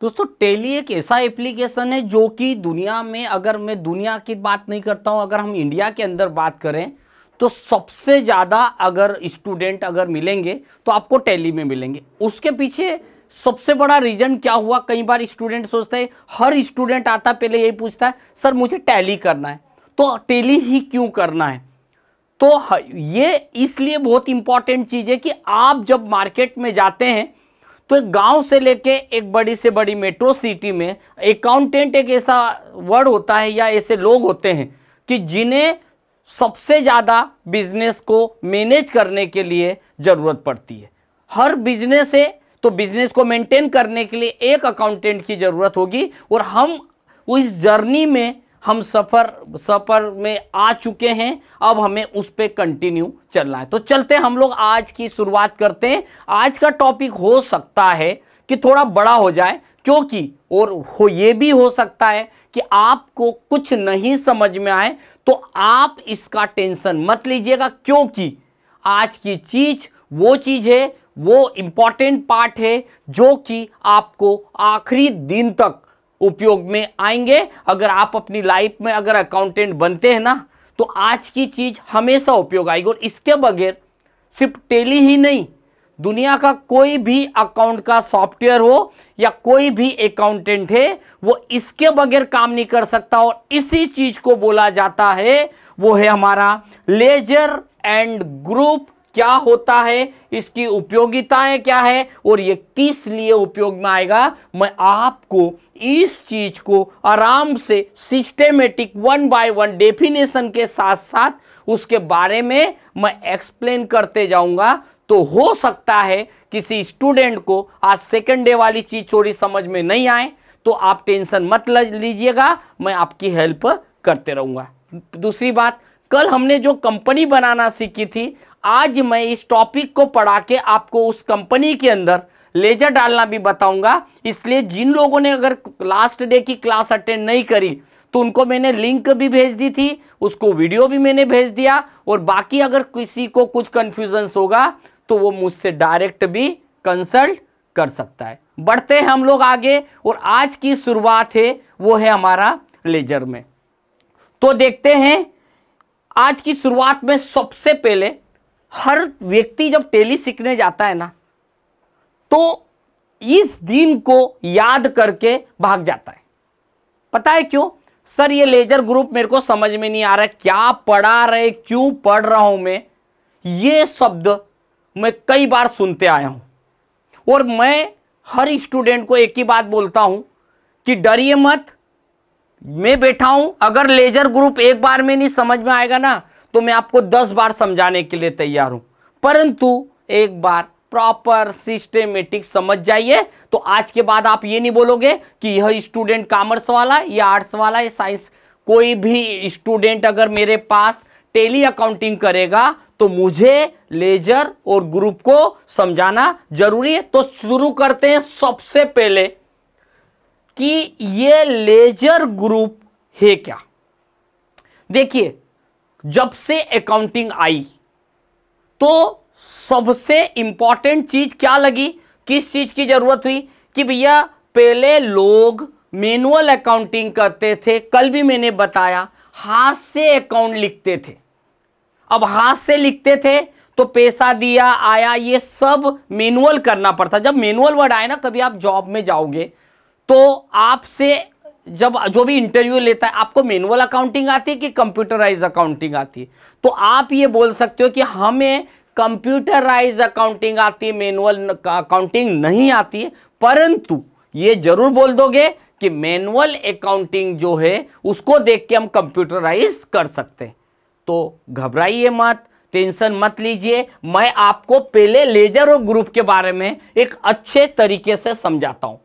दोस्तों टैली एक ऐसा एप्लीकेशन है जो कि दुनिया में, अगर मैं दुनिया की बात नहीं करता हूं, अगर हम इंडिया के अंदर बात करें तो सबसे ज़्यादा अगर स्टूडेंट अगर मिलेंगे तो आपको टैली में मिलेंगे। उसके पीछे सबसे बड़ा रीजन क्या हुआ, कई बार स्टूडेंट सोचते हैं, हर स्टूडेंट आता पहले यही पूछता है सर मुझे टैली करना है, तो टैली ही क्यों करना है। तो ये इसलिए बहुत इंपॉर्टेंट चीज़ है कि आप जब मार्केट में जाते हैं तो एक गांव से लेके एक बड़ी से बड़ी मेट्रो सिटी में अकाउंटेंट एक ऐसा वर्ड होता है या ऐसे लोग होते हैं कि जिन्हें सबसे ज़्यादा बिजनेस को मैनेज करने के लिए ज़रूरत पड़ती है। हर बिजनेस है तो बिजनेस को मेंटेन करने के लिए एक अकाउंटेंट की ज़रूरत होगी, और हम इस जर्नी में हम सफ़र में आ चुके हैं, अब हमें उस पर कंटिन्यू चलना है। तो चलते हैं हम लोग आज की शुरुआत करते हैं। आज का टॉपिक हो सकता है कि थोड़ा बड़ा हो जाए, क्योंकि और ये भी हो सकता है कि आपको कुछ नहीं समझ में आए, तो आप इसका टेंशन मत लीजिएगा, क्योंकि आज की चीज वो चीज है, वो इंपॉर्टेंट पार्ट है जो कि आपको आखिरी दिन तक उपयोग में आएंगे। अगर आप अपनी लाइफ में अगर अकाउंटेंट बनते हैं ना, तो आज की चीज हमेशा उपयोग आएगी। और इसके बगैर सिर्फ टैली ही नहीं, दुनिया का कोई भी अकाउंट का सॉफ्टवेयर हो या कोई भी अकाउंटेंट है, वो इसके बगैर काम नहीं कर सकता। और इसी चीज को बोला जाता है, वो है हमारा लेजर एंड ग्रुप। क्या होता है, इसकी उपयोगिताएं क्या है और ये किस लिए उपयोग में आएगा, मैं आपको इस चीज को आराम से सिस्टेमेटिक 1 बाय 1 डेफिनेशन के साथ साथ उसके बारे में मैं एक्सप्लेन करते जाऊंगा। तो हो सकता है किसी स्टूडेंट को आज सेकंड डे वाली चीज थोड़ी समझ में नहीं आए, तो आप टेंशन मत लीजिएगा, मैं आपकी हेल्प करते रहूंगा। दूसरी बात, कल हमने जो कंपनी बनाना सीखी थी, आज मैं इस टॉपिक को पढ़ा के आपको उस कंपनी के अंदर लेजर डालना भी बताऊंगा। इसलिए जिन लोगों ने अगर लास्ट डे की क्लास अटेंड नहीं करी तो उनको मैंने लिंक भी भेज दी थी, उसको वीडियो भी मैंने भेज दिया। और बाकी अगर किसी को कुछ कंफ्यूजन होगा तो वो मुझसे डायरेक्ट भी कंसल्ट कर सकता है। बढ़ते हैं हम लोग आगे, और आज की शुरुआत है वो है हमारा लेजर में। तो देखते हैं आज की शुरुआत में सबसे पहले, हर व्यक्ति जब टैली सीखने जाता है ना, तो इस दिन को याद करके भाग जाता है। पता है क्यों? सर ये लेजर ग्रुप मेरे को समझ में नहीं आ रहा है, क्या पढ़ा रहे, क्यों पढ़ रहा हूं मैं, ये शब्द मैं कई बार सुनते आया हूं। और मैं हर स्टूडेंट को एक ही बात बोलता हूं कि डरिए मत, मैं बैठा हूं, अगर लेजर ग्रुप एक बार में नहीं समझ में आएगा ना, तो मैं आपको 10 बार समझाने के लिए तैयार हूं, परंतु एक बार प्रॉपर सिस्टेमेटिक समझ जाइए। तो आज के बाद आप ये नहीं बोलोगे कि यह स्टूडेंट कॉमर्स वाला या आर्ट्स वाला या साइंस, कोई भी स्टूडेंट अगर मेरे पास टैली अकाउंटिंग करेगा तो मुझे लेजर और ग्रुप को समझाना जरूरी है। तो शुरू करते हैं सबसे पहले कि ये लेजर ग्रुप है क्या। देखिए, जब से अकाउंटिंग आई तो सबसे इंपॉर्टेंट चीज क्या लगी, किस चीज की जरूरत हुई, कि भैया पहले लोग मैनुअल अकाउंटिंग करते थे, कल भी मैंने बताया, हाथ से अकाउंट लिखते थे। अब हाथ से लिखते थे तो पैसा दिया आया, ये सब मैनुअल करना पड़ता। जब मैनुअल वर्ड आए ना, कभी आप जॉब में जाओगे तो आपसे जब जो भी इंटरव्यू लेता है, आपको मैनुअल अकाउंटिंग आती है कि कंप्यूटराइज अकाउंटिंग आती है, तो आप ये बोल सकते हो कि हमें कंप्यूटराइज अकाउंटिंग आती है, मैनुअल अकाउंटिंग नहीं आती है। परंतु ये जरूर बोल दोगे कि मैनुअल अकाउंटिंग जो है उसको देख के हम कंप्यूटराइज कर सकते हैं। तो घबराइए मत, टेंशन मत लीजिए, मैं आपको पहले लेजर और ग्रुप के बारे में एक अच्छे तरीके से समझाता हूं,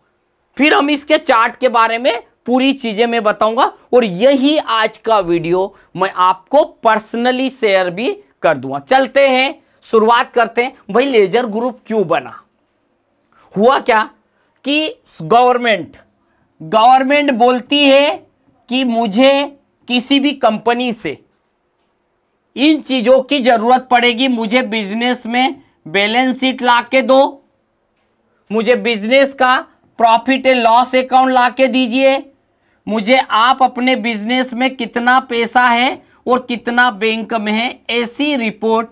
फिर हम इसके चार्ट के बारे में पूरी चीजें मैं बताऊंगा, और यही आज का वीडियो मैं आपको पर्सनली शेयर भी कर दूंगा। चलते हैं, शुरुआत करते हैं। भाई लेजर ग्रुप क्यों बना? हुआ क्या कि गवर्नमेंट बोलती है कि मुझे किसी भी कंपनी से इन चीजों की जरूरत पड़ेगी, मुझे बिजनेस में बैलेंस शीट ला के दो, मुझे बिजनेस का प्रॉफिट एंड लॉस अकाउंट ला के दीजिए, मुझे आप अपने बिजनेस में कितना पैसा है और कितना बैंक में है, ऐसी रिपोर्ट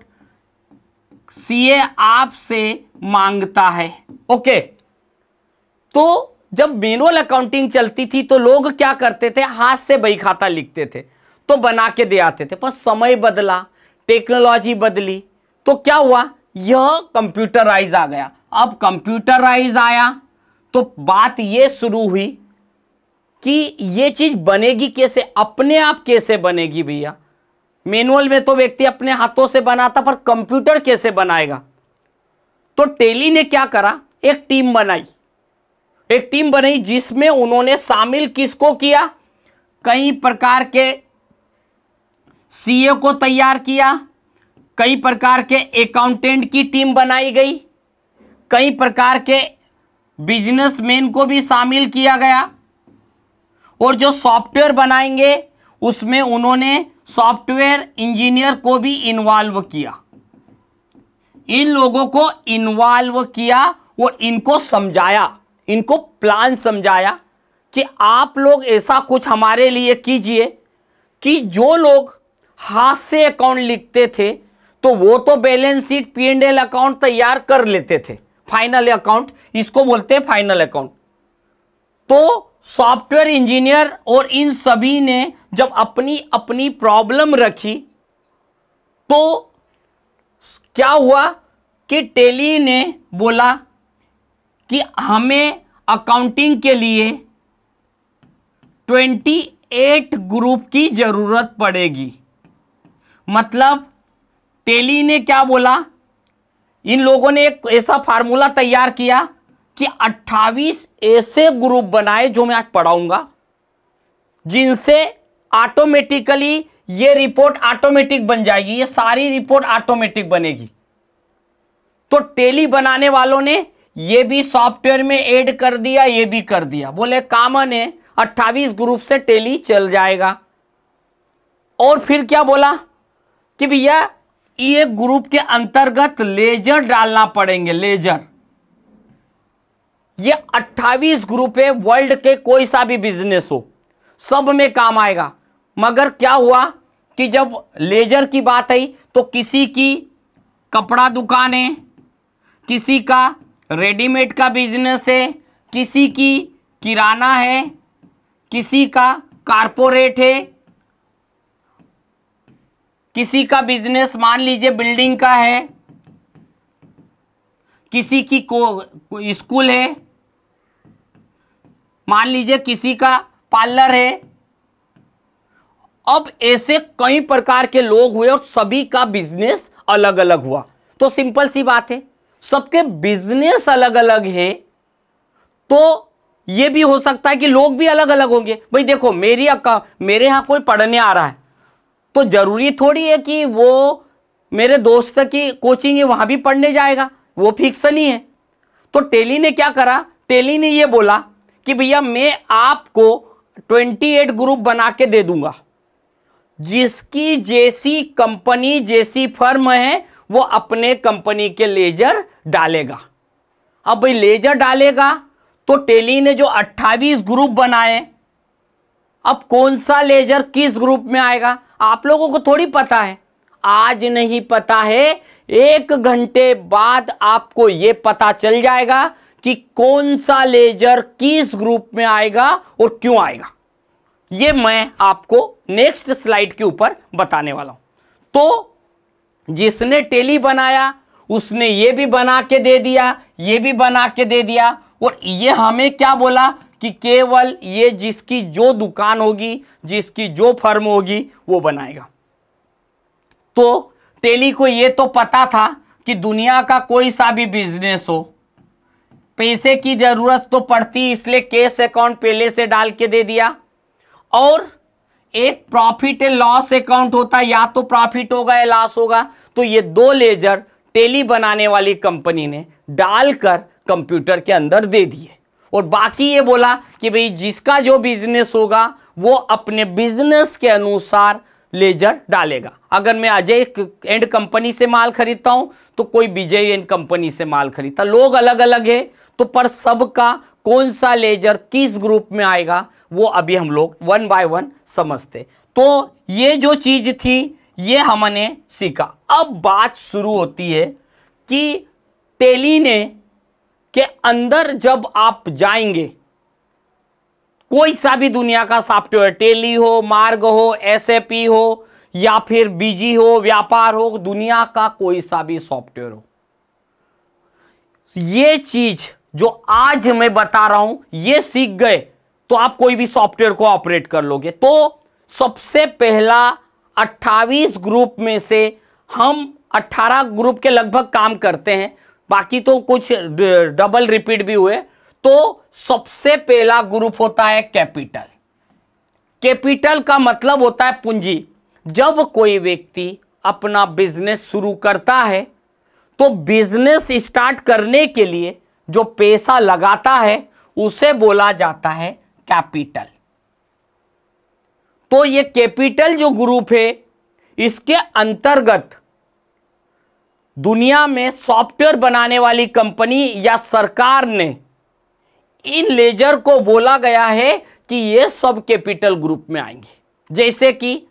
सीए आपसे मांगता है। ओके, तो जब मैनुअल अकाउंटिंग चलती थी तो लोग क्या करते थे, हाथ से बही खाता लिखते थे तो बना के दे आते थे, पर समय बदला, टेक्नोलॉजी बदली, तो क्या हुआ, यह कंप्यूटराइज आ गया। अब कंप्यूटराइज आया तो बात यह शुरू हुई कि यह चीज बनेगी कैसे, अपने आप कैसे बनेगी भैया। मैनुअल में तो व्यक्ति अपने हाथों से बनाता, पर कंप्यूटर कैसे बनाएगा। तो टेली ने क्या करा, एक टीम बनाई जिसमें उन्होंने शामिल किसको किया, कई प्रकार के सीए को तैयार किया, कई प्रकार के अकाउंटेंट की टीम बनाई गई, कई प्रकार के बिजनेसमैन को भी शामिल किया गया, और जो सॉफ्टवेयर बनाएंगे उसमें उन्होंने सॉफ्टवेयर इंजीनियर को भी इन्वॉल्व किया। इन लोगों को इन्वॉल्व किया और इनको समझाया, इनको प्लान समझाया कि आप लोग ऐसा कुछ हमारे लिए कीजिए कि जो लोग हाथ से अकाउंट लिखते थे तो वो तो बैलेंस शीट, P&L अकाउंट तैयार कर लेते थे, फाइनल अकाउंट इसको बोलते हैं, फाइनल अकाउंट। तो सॉफ्टवेयर इंजीनियर और इन सभी ने जब अपनी अपनी प्रॉब्लम रखी तो क्या हुआ कि टेली ने बोला कि हमें अकाउंटिंग के लिए 28 ग्रुप की जरूरत पड़ेगी। मतलब टेली ने क्या बोला, इन लोगों ने एक ऐसा फार्मूला तैयार किया कि 28 ऐसे ग्रुप बनाए जो मैं आज पढ़ाऊंगा, जिनसे ऑटोमेटिकली ये रिपोर्ट ऑटोमेटिक बन जाएगी, ये सारी रिपोर्ट ऑटोमेटिक बनेगी। तो टेली बनाने वालों ने ये भी सॉफ्टवेयर में ऐड कर दिया, ये भी कर दिया, बोले कॉमन है, 28 ग्रुप से टेली चल जाएगा। और फिर क्या बोला कि भैया ये ग्रुप के अंतर्गत लेजर डालना पड़ेंगे, लेजर। ये 28 ग्रुप है, वर्ल्ड के कोई सा भी बिजनेस हो सब में काम आएगा। मगर क्या हुआ कि जब लेजर की बात आई तो किसी की कपड़ा दुकान है, किसी का रेडीमेड का बिजनेस है, किसी की किराना है, किसी का कारपोरेट है, किसी का बिजनेस मान लीजिए बिल्डिंग का है, किसी की स्कूल है, मान लीजिए किसी का पार्लर है। अब ऐसे कई प्रकार के लोग हुए और सभी का बिजनेस अलग अलग हुआ। तो सिंपल सी बात है, सबके बिजनेस अलग अलग है, तो यह भी हो सकता है कि लोग भी अलग अलग होंगे। भाई देखो, मेरे यहां कोई पढ़ने आ रहा है तो जरूरी थोड़ी है कि वो मेरे दोस्त की कोचिंग है वहां भी पढ़ने जाएगा, वो फिक्स नहीं है। तो टेली ने क्या करा, टेली ने ये बोला कि भैया मैं आपको 28 ग्रुप बना के दे दूंगा, जिसकी जैसी कंपनी जैसी फर्म है वो अपने कंपनी के लेजर डालेगा। अब भाई लेजर डालेगा तो टेली ने जो 28 ग्रुप बनाए, अब कौन सा लेजर किस ग्रुप में आएगा आप लोगों को थोड़ी पता है, आज नहीं पता है, 1 घंटे बाद आपको यह पता चल जाएगा कि कौन सा लेजर किस ग्रुप में आएगा और क्यों आएगा। ये मैं आपको नेक्स्ट स्लाइड के ऊपर बताने वाला हूं। तो जिसने टेली बनाया उसने ये भी बना के दे दिया, ये भी बना के दे दिया, और ये हमें क्या बोला कि केवल ये जिसकी जो दुकान होगी, जिसकी जो फर्म होगी वो बनाएगा। तो टेली को ये तो पता था कि दुनिया का कोई सा भी बिजनेस हो, पैसे की जरूरत तो पड़ती, इसलिए कैश अकाउंट पहले से डाल के दे दिया। और एक प्रॉफिट एंड लॉस अकाउंट होता, या तो प्रॉफिट होगा या लॉस होगा। तो ये 2 लेजर टेली बनाने वाली कंपनी ने डालकर कंप्यूटर के अंदर दे दिए, और बाकी ये बोला कि भाई जिसका जो बिजनेस होगा वो अपने बिजनेस के अनुसार लेजर डालेगा। अगर मैं अजय एंड कंपनी से माल खरीदता हूं तो कोई विजय एंड कंपनी से माल खरीदता, लोग अलग अलग है तो पर सबका कौन सा लेजर किस ग्रुप में आएगा वो अभी हम लोग वन बाय वन समझते। तो ये जो चीज थी ये हमने सीखा। अब बात शुरू होती है कि टेली ने के अंदर जब आप जाएंगे, कोई सा भी दुनिया का सॉफ्टवेयर, टेली हो, मार्ग हो, एसएपी हो, या फिर बीजी हो, व्यापार हो, दुनिया का कोई सा भी सॉफ्टवेयर हो, ये चीज जो आज मैं बता रहा हूं ये सीख गए तो आप कोई भी सॉफ्टवेयर को ऑपरेट कर लोगे। तो सबसे पहला 28 ग्रुप में से हम 18 ग्रुप के लगभग काम करते हैं, बाकी तो कुछ डबल रिपीट भी हुए। तो सबसे पहला ग्रुप होता है कैपिटल। कैपिटल का मतलब होता है पूंजी। जब कोई व्यक्ति अपना बिजनेस शुरू करता है तो बिजनेस स्टार्ट करने के लिए जो पैसा लगाता है उसे बोला जाता है कैपिटल। तो ये कैपिटल जो ग्रुप है इसके अंतर्गत दुनिया में सॉफ्टवेयर बनाने वाली कंपनी या सरकार ने इन लेजर को बोला गया है कि ये सब कैपिटल ग्रुप में आएंगे। जैसे कि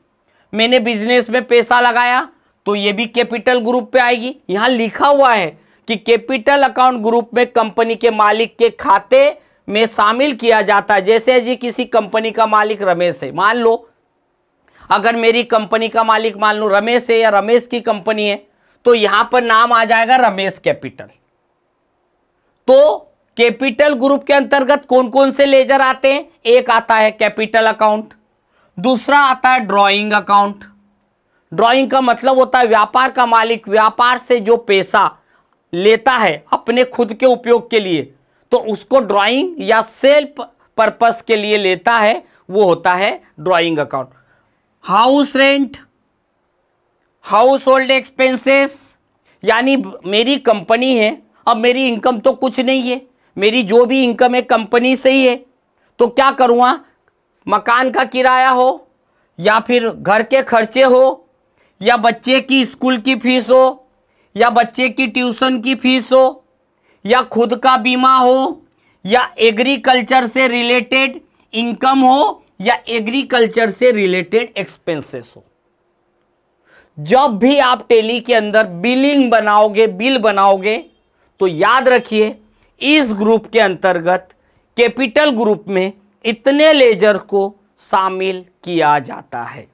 मैंने बिजनेस में पैसा लगाया तो ये भी कैपिटल ग्रुप पे आएगी। यहां लिखा हुआ है कि कैपिटल अकाउंट ग्रुप में कंपनी के मालिक के खाते में शामिल किया जाता है। जैसे जी किसी कंपनी का मालिक रमेश है, मान लो अगर मेरी कंपनी का मालिक मान लो रमेश है या रमेश की कंपनी है तो यहां पर नाम आ जाएगा रमेश कैपिटल। तो कैपिटल ग्रुप के अंतर्गत कौन कौन से लेजर आते हैं? एक आता है कैपिटल अकाउंट, दूसरा आता है ड्राइंग अकाउंट। ड्राइंग का मतलब होता है व्यापार का मालिक व्यापार से जो पैसा लेता है अपने खुद के उपयोग के लिए तो उसको ड्राइंग या सेल्फ पर्पस के लिए लेता है, वो होता है drawing account. House rent, house hold expenses, यानी मेरी कंपनी है, अब मेरी इनकम तो कुछ नहीं है, मेरी जो भी इनकम है कंपनी से ही है, तो क्या करूँगा, मकान का किराया हो या फिर घर के खर्चे हो या बच्चे की स्कूल की फीस हो या बच्चे की ट्यूशन की फीस हो या खुद का बीमा हो या एग्रीकल्चर से रिलेटेड इनकम हो या एग्रीकल्चर से रिलेटेड एक्सपेंसेस हो। जब भी आप टेली के अंदर बिलिंग बनाओगे, बिल बनाओगे, तो याद रखिए इस ग्रुप के अंतर्गत कैपिटल ग्रुप में इतने लेजर को शामिल किया जाता है।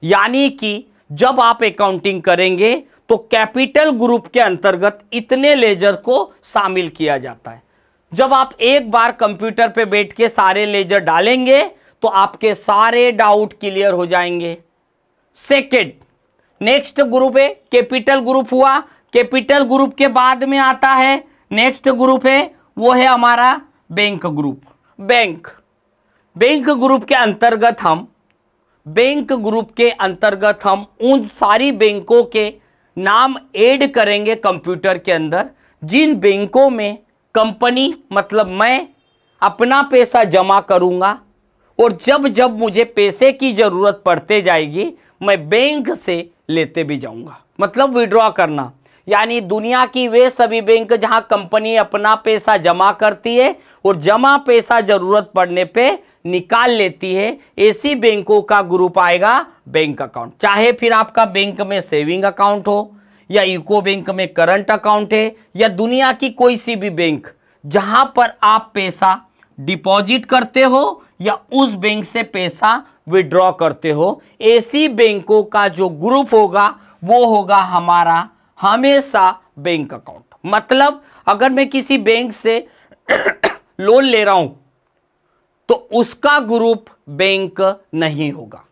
यानी कि जब आप अकाउंटिंग करेंगे तो कैपिटल ग्रुप के अंतर्गत इतने लेजर को शामिल किया जाता है। जब आप एक बार कंप्यूटर पे बैठ के सारे लेजर डालेंगे तो आपके सारे डाउट क्लियर हो जाएंगे। सेकेंड, नेक्स्ट ग्रुप है कैपिटल ग्रुप हुआ। कैपिटल ग्रुप के बाद में आता है नेक्स्ट ग्रुप है वो है हमारा बैंक ग्रुप। बैंक ग्रुप के अंतर्गत हम उन सारी बैंकों के नाम ऐड करेंगे कंप्यूटर के अंदर जिन बैंकों में कंपनी मतलब मैं अपना पैसा जमा करूंगा और जब जब मुझे पैसे की जरूरत पड़ते जाएगी मैं बैंक से लेते भी जाऊंगा, मतलब विड्रॉ करना। यानी दुनिया की वे सभी बैंक जहां कंपनी अपना पैसा जमा करती है और जमा पैसा जरूरत पड़ने पे निकाल लेती है, ऐसी बैंकों का ग्रुप आएगा बैंक अकाउंट। चाहे फिर आपका बैंक में सेविंग अकाउंट हो या यूको बैंक में करंट अकाउंट है या दुनिया की कोई सी भी बैंक जहां पर आप पैसा डिपॉजिट करते हो या उस बैंक से पैसा विड्रॉ करते हो, ऐसी बैंकों का जो ग्रुप होगा वो होगा हमारा हमेशा बैंक अकाउंट। मतलब अगर मैं किसी बैंक से लोन ले रहा हूं तो उसका ग्रुप बैंक नहीं होगा,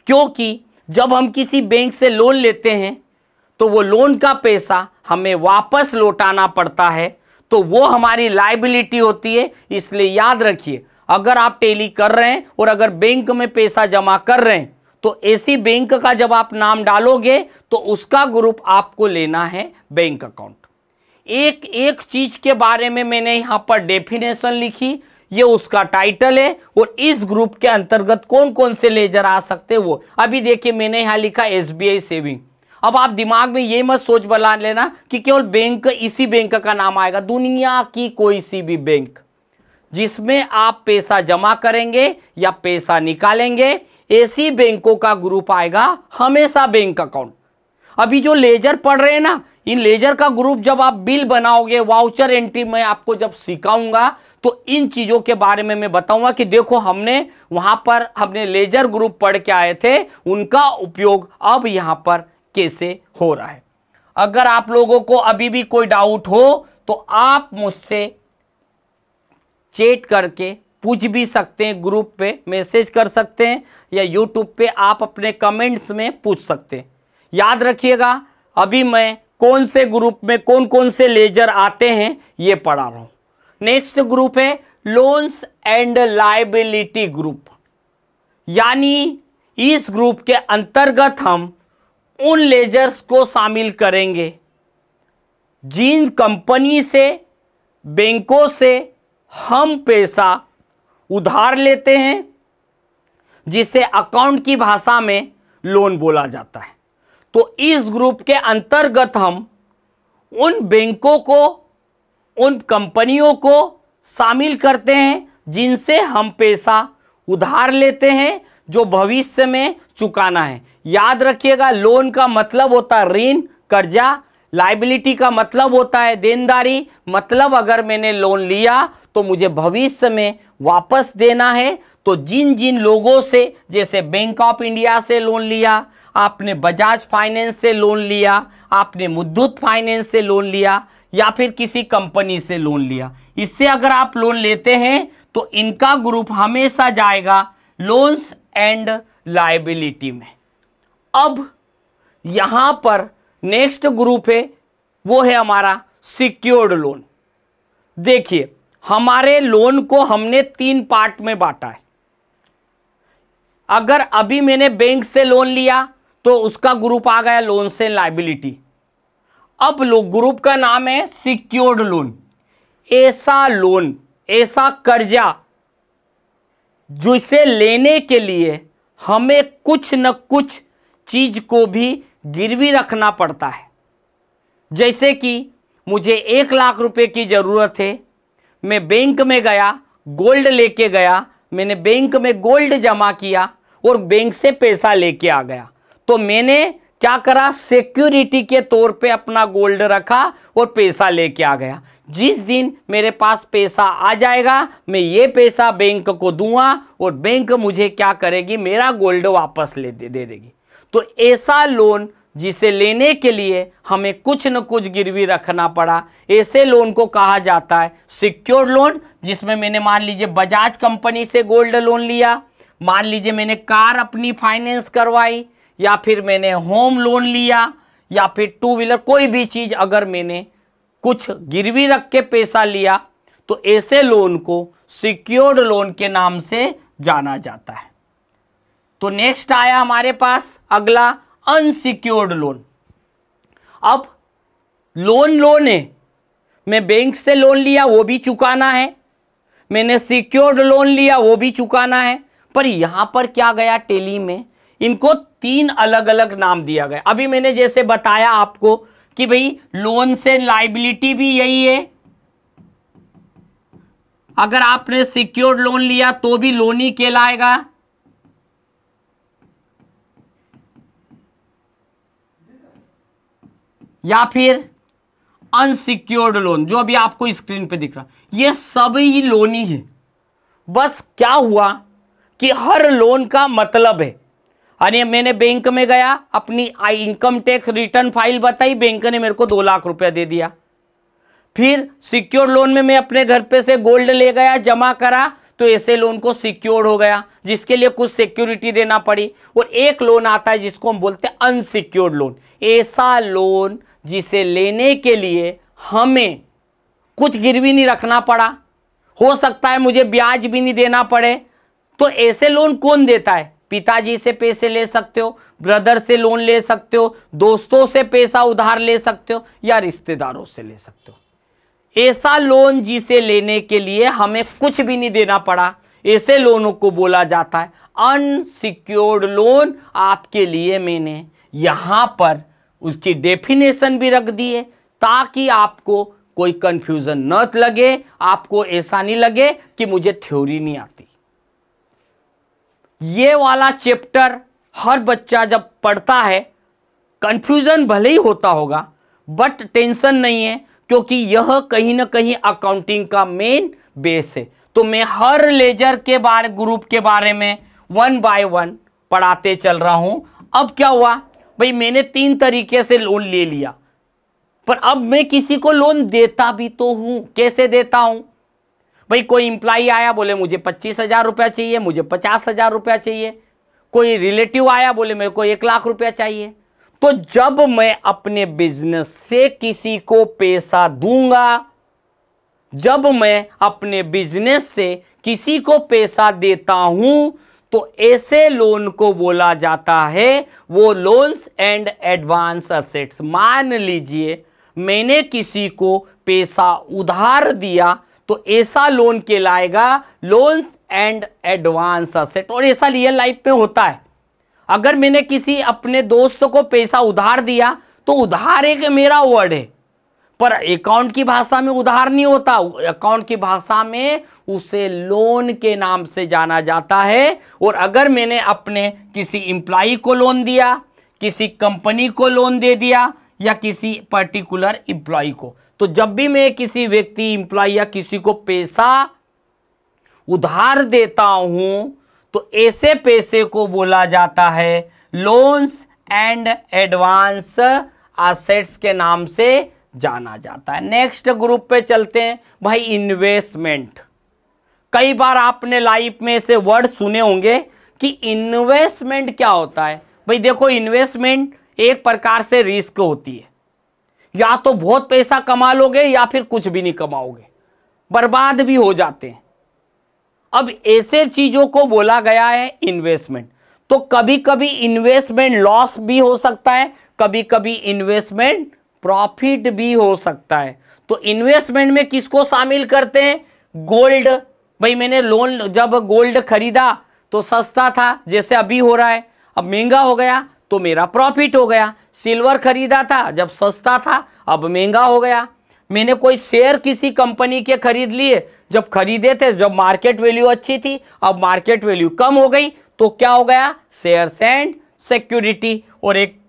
क्योंकि जब हम किसी बैंक से लोन लेते हैं तो वो लोन का पैसा हमें वापस लौटाना पड़ता है, तो वो हमारी लायबिलिटी होती है। इसलिए याद रखिए अगर आप टेली कर रहे हैं और अगर बैंक में पैसा जमा कर रहे हैं तो ऐसी बैंक का जब आप नाम डालोगे तो उसका ग्रुप आपको लेना है बैंक अकाउंट। एक एक चीज के बारे में मैंने यहां पर डेफिनेशन लिखी, ये उसका टाइटल है और इस ग्रुप के अंतर्गत कौन कौन से लेजर आ सकते हैं वो। अभी देखिए मैंने यहां लिखा एसबीआई सेविंग। अब आप दिमाग में ये मत सोच बना लेना कि केवल बैंक, इसी बैंक का नाम आएगा। दुनिया की कोई सी भी बैंक जिसमें आप पैसा जमा करेंगे या पैसा निकालेंगे, ऐसी बैंकों का ग्रुप आएगा हमेशा बैंक अकाउंट। अभी जो लेजर पढ़ रहे हैं ना, इन लेजर का ग्रुप जब आप बिल बनाओगे, वाउचर एंट्री में आपको जब सिखाऊंगा तो इन चीजों के बारे में मैं बताऊंगा कि देखो हमने लेजर ग्रुप पढ़ के आए थे, उनका उपयोग अब यहां पर कैसे हो रहा है। अगर आप लोगों को अभी भी कोई डाउट हो तो आप मुझसे चैट करके पूछ भी सकते हैं, ग्रुप पे मैसेज कर सकते हैं, या यूट्यूब पे आप अपने कमेंट्स में पूछ सकते हैं। याद रखिएगा, अभी मैं कौन से ग्रुप में कौन कौन से लेजर आते हैं ये पढ़ा रहा हूं। नेक्स्ट ग्रुप है लोन्स एंड लायबिलिटी ग्रुप, यानी इस ग्रुप के अंतर्गत हम उन लेजर्स को शामिल करेंगे जिन कंपनी से, बैंकों से हम पैसा उधार लेते हैं, जिसे अकाउंट की भाषा में लोन बोला जाता है। तो इस ग्रुप के अंतर्गत हम उन बैंकों को, उन कंपनियों को शामिल करते हैं जिनसे हम पैसा उधार लेते हैं, जो भविष्य में चुकाना है। याद रखिएगा, लोन का मतलब होता है ऋण, कर्जा, लायबिलिटी का मतलब होता है देनदारी। मतलब अगर मैंने लोन लिया तो मुझे भविष्य में वापस देना है। तो जिन जिन लोगों से, जैसे बैंक ऑफ इंडिया से लोन लिया, आपने बजाज फाइनेंस से लोन लिया, आपने मुथूट फाइनेंस से लोन लिया, या फिर किसी कंपनी से लोन लिया, इससे अगर आप लोन लेते हैं तो इनका ग्रुप हमेशा जाएगा लोन्स एंड लायबिलिटी में। अब यहां पर नेक्स्ट ग्रुप है, वो है हमारा सिक्योर्ड लोन। देखिए, हमारे लोन को हमने 3 पार्ट में बांटा है। अगर अभी मैंने बैंक से लोन लिया तो उसका ग्रुप आ गया लोन्स एंड लायबिलिटी। अब ग्रुप का नाम है सिक्योर्ड लोन। ऐसा लोन, ऐसा कर्जा जिसे लेने के लिए हमें कुछ न कुछ चीज को भी गिरवी रखना पड़ता है। जैसे कि मुझे 1 लाख रुपए की जरूरत है, मैं बैंक में गया, गोल्ड लेके गया, मैंने बैंक में गोल्ड जमा किया और बैंक से पैसा लेके आ गया। तो मैंने क्या करा, सिक्योरिटी के तौर पे अपना गोल्ड रखा और पैसा लेके आ गया। जिस दिन मेरे पास पैसा आ जाएगा, मैं ये पैसा बैंक को दूंगा और बैंक मुझे क्या करेगी, मेरा गोल्ड वापस दे देगी। तो ऐसा लोन जिसे लेने के लिए हमें कुछ न कुछ गिरवी रखना पड़ा, ऐसे लोन को कहा जाता है सिक्योर्ड लोन। जिसमें मैंने मान लीजिए बजाज कंपनी से गोल्ड लोन लिया, मान लीजिए मैंने कार अपनी फाइनेंस करवाई, या फिर मैंने होम लोन लिया, या फिर 2 व्हीलर, कोई भी चीज अगर मैंने कुछ गिरवी रख के पैसा लिया तो ऐसे लोन को सिक्योर्ड लोन के नाम से जाना जाता है। तो नेक्स्ट आया हमारे पास अगला अनसिक्योर्ड लोन। अब लोन है, मैं बैंक से लोन लिया वो भी चुकाना है, मैंने सिक्योर्ड लोन लिया वो भी चुकाना है। पर यहां पर क्या गया, टेली में इनको 3 अलग अलग नाम दिया गया। अभी मैंने जैसे बताया आपको कि भाई लोन से लायबिलिटी भी यही है, अगर आपने सिक्योर्ड लोन लिया तो भी लोन ही कहलाएगा, या फिर अनसिक्योर्ड लोन जो अभी आपको स्क्रीन पे दिख रहा, ये सब ही लोन ही है। बस क्या हुआ कि हर लोन का मतलब है। यानी मैंने बैंक में गया, अपनी इनकम टैक्स रिटर्न फाइल बताई, बैंक ने मेरे को 2 लाख रुपया दे दिया। फिर सिक्योर लोन में मैं अपने घर पे से गोल्ड ले गया, जमा करा, तो ऐसे लोन को सिक्योर्ड हो गया, जिसके लिए कुछ सिक्योरिटी देना पड़ी। और एक लोन आता है जिसको हम बोलते हैं अनसिक्योर्ड लोन, ऐसा लोन जिसे लेने के लिए हमें कुछ गिरवी नहीं रखना पड़ा, हो सकता है मुझे ब्याज भी नहीं देना पड़े। तो ऐसे लोन कौन देता है, पिताजी से पैसे ले सकते हो, ब्रदर से लोन ले सकते हो, दोस्तों से पैसा उधार ले सकते हो, या रिश्तेदारों से ले सकते हो। ऐसा लोन जिसे लेने के लिए हमें कुछ भी नहीं देना पड़ा, ऐसे लोनों को बोला जाता है अनसिक्योर्ड लोन। आपके लिए मैंने यहां पर उसकी डेफिनेशन भी रख दी है ताकि आपको कोई कंफ्यूजन न लगे, आपको ऐसा नहीं लगे कि मुझे थ्योरी नहीं आती। ये वाला चैप्टर हर बच्चा जब पढ़ता है, कंफ्यूजन भले ही होता होगा बट टेंशन नहीं है, क्योंकि यह कहीं ना कहीं अकाउंटिंग का मेन बेस है। तो मैं हर लेजर के बारे, ग्रुप के बारे में 1 बाय 1 पढ़ाते चल रहा हूं। अब क्या हुआ भाई, मैंने 3 तरीके से लोन ले लिया, पर अब मैं किसी को लोन देता भी तो हूं। कैसे देता हूं भाई? कोई इंप्लॉई आया, बोले मुझे 25,000 रुपया चाहिए, मुझे 50,000 रुपया चाहिए। कोई रिलेटिव आया, बोले मेरे को 1 लाख रुपया चाहिए। तो जब मैं अपने बिजनेस से किसी को पैसा दूंगा, जब मैं अपने बिजनेस से किसी को पैसा देता हूं, तो ऐसे लोन को बोला जाता है वो लोन्स एंड एडवांस असेट्स। मान लीजिए मैंने किसी को पैसा उधार दिया, तो ऐसा लोन कहलाएगा लोन्स एंड एडवांस असेट। और ऐसा रियल लाइफ में होता है। अगर मैंने किसी अपने दोस्त को पैसा उधार दिया, तो उधार एक मेरा वर्ड है, पर अकाउंट की भाषा में उधार नहीं होता। अकाउंट की भाषा में उसे लोन के नाम से जाना जाता है। और अगर मैंने अपने किसी एम्प्लॉय को लोन दिया, किसी कंपनी को लोन दे दिया, या किसी पर्टिकुलर एम्प्लॉय को, तो जब भी मैं किसी व्यक्ति, एम्प्लॉय या किसी को पैसा उधार देता हूं, तो ऐसे पैसे को बोला जाता है लोन्स एंड एडवांस असेट्स के नाम से जाना जाता है। नेक्स्ट ग्रुप पे चलते हैं भाई, इन्वेस्टमेंट। कई बार आपने लाइफ में ऐसे वर्ड सुने होंगे कि इन्वेस्टमेंट क्या होता है। भाई देखो, इन्वेस्टमेंट एक प्रकार से रिस्क होती है। या तो बहुत पैसा कमा लोगे या फिर कुछ भी नहीं कमाओगे, बर्बाद भी हो जाते हैं। अब ऐसे चीजों को बोला गया है इन्वेस्टमेंट। तो कभी कभी इन्वेस्टमेंट लॉस भी हो सकता है, कभी कभी इन्वेस्टमेंट प्रॉफिट भी हो सकता है। तो इन्वेस्टमेंट में किसको शामिल करते हैं? गोल्ड। भाई मैंने लोन, जब गोल्ड खरीदा तो सस्ता था, जैसे अभी हो रहा है, अब महंगा हो गया तो मेरा प्रॉफिट हो गया। सिल्वर खरीदा था जब सस्ता था, अब महंगा हो गया। मैंने कोई शेयर किसी कंपनी के खरीद लिए, जब खरीदे थे जब मार्केट वैल्यू अच्छी थी, अब मार्केट वैल्यू कम हो गई, तो क्या हो गया? शेयर्स एंड सिक्योरिटी और एक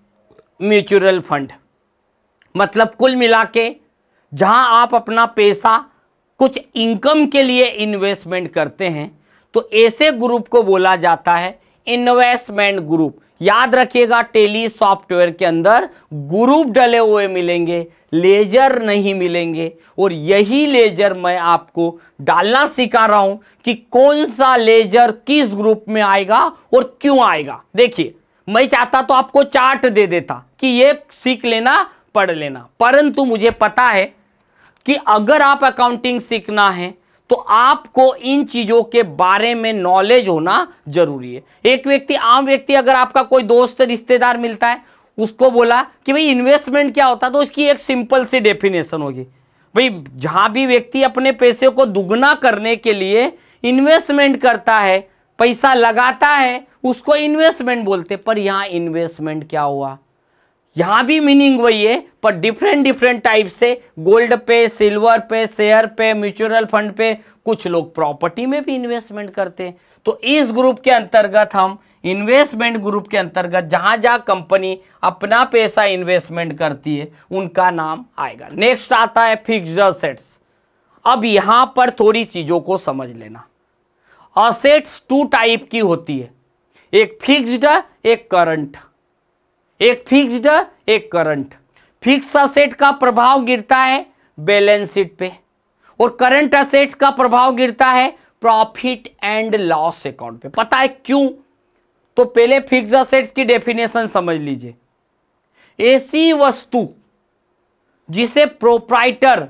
म्यूचुअल फंड। मतलब कुल मिला के जहां आप अपना पैसा कुछ इनकम के लिए इन्वेस्टमेंट करते हैं, तो ऐसे ग्रुप को बोला जाता है इन्वेस्टमेंट ग्रुप। याद रखिएगा, टेली सॉफ्टवेयर के अंदर ग्रुप डले हुए मिलेंगे, लेजर नहीं मिलेंगे। और यही लेजर मैं आपको डालना सिखा रहा हूं कि कौन सा लेजर किस ग्रुप में आएगा और क्यों आएगा। देखिए, मैं चाहता तो आपको चार्ट दे देता कि ये सीख लेना, पढ़ लेना, परंतु मुझे पता है कि अगर आप अकाउंटिंग सीखना है तो आपको इन चीजों के बारे में नॉलेज होना जरूरी है। एक व्यक्ति, आम व्यक्ति, अगर आपका कोई दोस्त रिश्तेदार मिलता है, उसको बोला कि भाई इन्वेस्टमेंट क्या होता है, तो उसकी एक सिंपल सी डेफिनेशन होगी। भाई जहां भी व्यक्ति अपने पैसे को दुगना करने के लिए इन्वेस्टमेंट करता है, पैसा लगाता है, उसको इन्वेस्टमेंट बोलते। पर यहां इन्वेस्टमेंट क्या हुआ? यहां भी मीनिंग वही है, पर डिफरेंट टाइप से। गोल्ड पे, सिल्वर पे, शेयर पे, म्यूचुअल फंड पे, कुछ लोग प्रॉपर्टी में भी इन्वेस्टमेंट करते हैं। तो इस ग्रुप के अंतर्गत, हम इन्वेस्टमेंट ग्रुप के अंतर्गत जहां जहां कंपनी अपना पैसा इन्वेस्टमेंट करती है, उनका नाम आएगा। नेक्स्ट आता है फिक्स्ड असेट्स। अब यहां पर थोड़ी चीजों को समझ लेना। असेट्स 2 टाइप की होती है, एक फिक्स्ड, एक करंट। एक फिक्स्ड, एक करंट। फिक्स असेट का प्रभाव गिरता है बैलेंस शीट पे, और करंट असेट्स का प्रभाव गिरता है प्रॉफिट एंड लॉस अकाउंट पे। पता है क्यों? तो पहले फिक्स असेट्स की डेफिनेशन समझ लीजिए। ऐसी वस्तु जिसे प्रोप्राइटर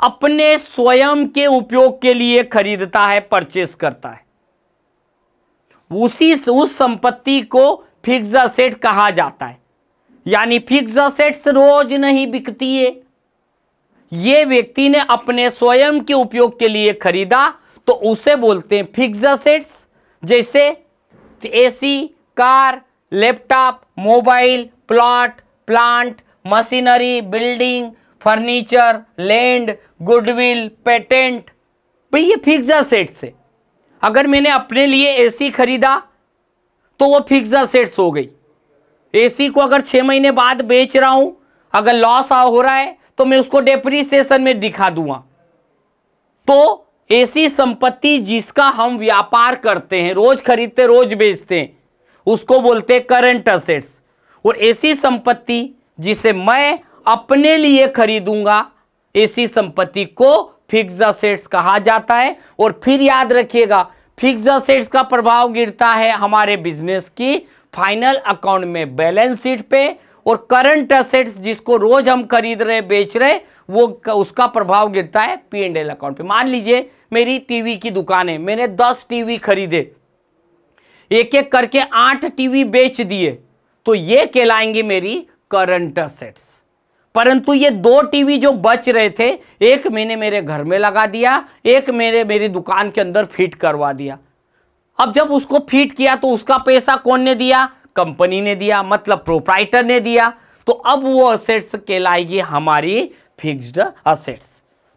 अपने स्वयं के उपयोग के लिए खरीदता है, परचेस करता है, उस संपत्ति को फिक्स असेट कहा जाता है। यानी फिक्स असेट्स रोज नहीं बिकती है, ये व्यक्ति ने अपने स्वयं के उपयोग के लिए खरीदा, तो उसे बोलते हैं फिक्स असेट्स। जैसे AC, car, laptop, mobile, plot, plant, machinery, building, furniture, land, goodwill, patent. भाई ये फिक्स्ड असेट्स है। अगर मैंने अपने लिए एसी खरीदा तो वो फिक्स्ड असेट्स हो गई। एसी को अगर 6 महीने बाद बेच रहा हूं, अगर लॉस हो रहा है तो मैं उसको डेप्रिसिएशन में दिखा दूंगा। तो ऐसी संपत्ति जिसका हम व्यापार करते हैं, रोज खरीदते रोज बेचते हैं, उसको बोलते हैं करंट असेट्स। और ऐसी संपत्ति जिसे मैं अपने लिए खरीदूंगा, ऐसी संपत्ति को फिक्स्ड असेट्स कहा जाता है। और फिर याद रखिएगा, फिक्स्ड असेट्स का प्रभाव गिरता है हमारे बिजनेस की फाइनल अकाउंट में, बैलेंस शीट पे। और करंट असेट्स जिसको रोज हम खरीद रहे बेच रहे, वो उसका प्रभाव गिरता है P&L अकाउंट पे। मान लीजिए मेरी टीवी की दुकान है, मैंने 10 टीवी खरीदे, एक एक करके 8 टीवी बेच दिए, तो ये कहलाएंगे मेरी करंट असेट्स। परंतु ये 2 टीवी जो बच रहे थे, एक मैंने मेरे घर में लगा दिया, एक मेरी दुकान के अंदर फिट करवा दिया। अब जब उसको फिट किया तो उसका पैसा कौन ने दिया? कंपनी ने दिया, मतलब प्रोप्राइटर ने दिया। तो अब वो असेट्स कहलाएगी हमारी फिक्स्ड असेट्स।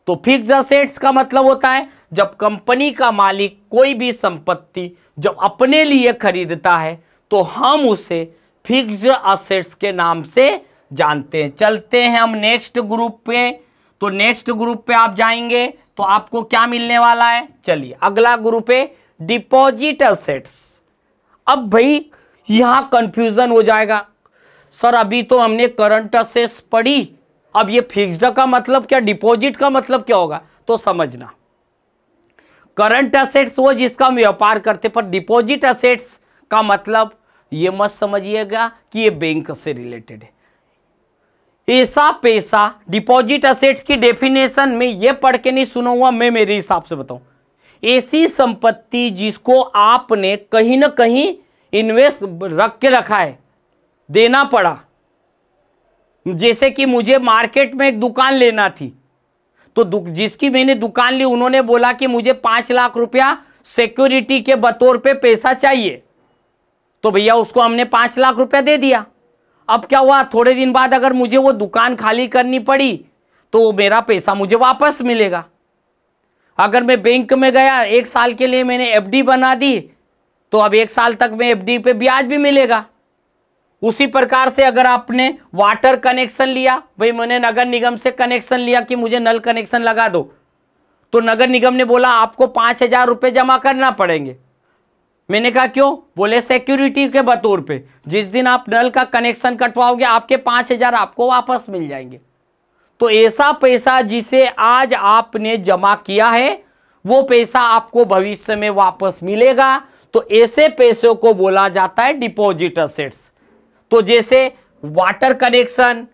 तो फिक्स्ड असेट्स का मतलब होता है जब कंपनी का मालिक कोई भी संपत्ति जब अपने लिए खरीदता है तो हम उसे फिक्स्ड असेट्स के नाम से जानते हैं। चलते हैं हम नेक्स्ट ग्रुप पे। तो नेक्स्ट ग्रुप पे आप जाएंगे तो आपको क्या मिलने वाला है? चलिए अगला ग्रुप है डिपॉजिट असेट्स। अब भाई यहां कंफ्यूजन हो जाएगा, सर अभी तो हमने करंट असेट्स पढ़ी, अब ये फिक्स्ड का मतलब क्या, डिपॉजिट का मतलब क्या होगा? तो समझना, करंट असेट्स वो जिसका हम व्यापार करते, पर डिपॉजिट असेट्स का मतलब ये मत समझिएगा कि ये बैंक से रिलेटेड है। ऐसा पैसा, डिपॉजिट असेट्स की डेफिनेशन में ये पढ़ के नहीं सुनाऊंगा, मैं मेरे हिसाब से बताऊं, ऐसी संपत्ति जिसको आपने कहीं ना कहीं इन्वेस्ट रख के रखा है, देना पड़ा। जैसे कि मुझे मार्केट में एक दुकान लेना थी, तो जिसकी मैंने दुकान ली उन्होंने बोला कि मुझे 5 लाख रुपया सिक्योरिटी के बतौर पे पैसा चाहिए, तो भैया उसको हमने 5 लाख रुपया दे दिया। अब क्या हुआ, थोड़े दिन बाद अगर मुझे वो दुकान खाली करनी पड़ी तो मेरा पैसा मुझे वापस मिलेगा। अगर मैं बैंक में गया, 1 साल के लिए मैंने एफडी बना दी, तो अब 1 साल तक में एफडी पे ब्याज भी मिलेगा। उसी प्रकार से अगर आपने वाटर कनेक्शन लिया, भाई मैंने नगर निगम से कनेक्शन लिया कि मुझे नल कनेक्शन लगा दो, तो नगर निगम ने बोला आपको 5,000 रुपये जमा करना पड़ेंगे। मैंने कहा क्यों? बोले सिक्योरिटी के बतौर पे, जिस दिन आप नल का कनेक्शन कटवाओगे आपके 5,000 आपको वापस मिल जाएंगे। तो ऐसा पैसा जिसे आज आपने जमा किया है वो पैसा आपको भविष्य में वापस मिलेगा, तो ऐसे पैसों को बोला जाता है डिपॉजिट असेट्स। तो जैसे water connection,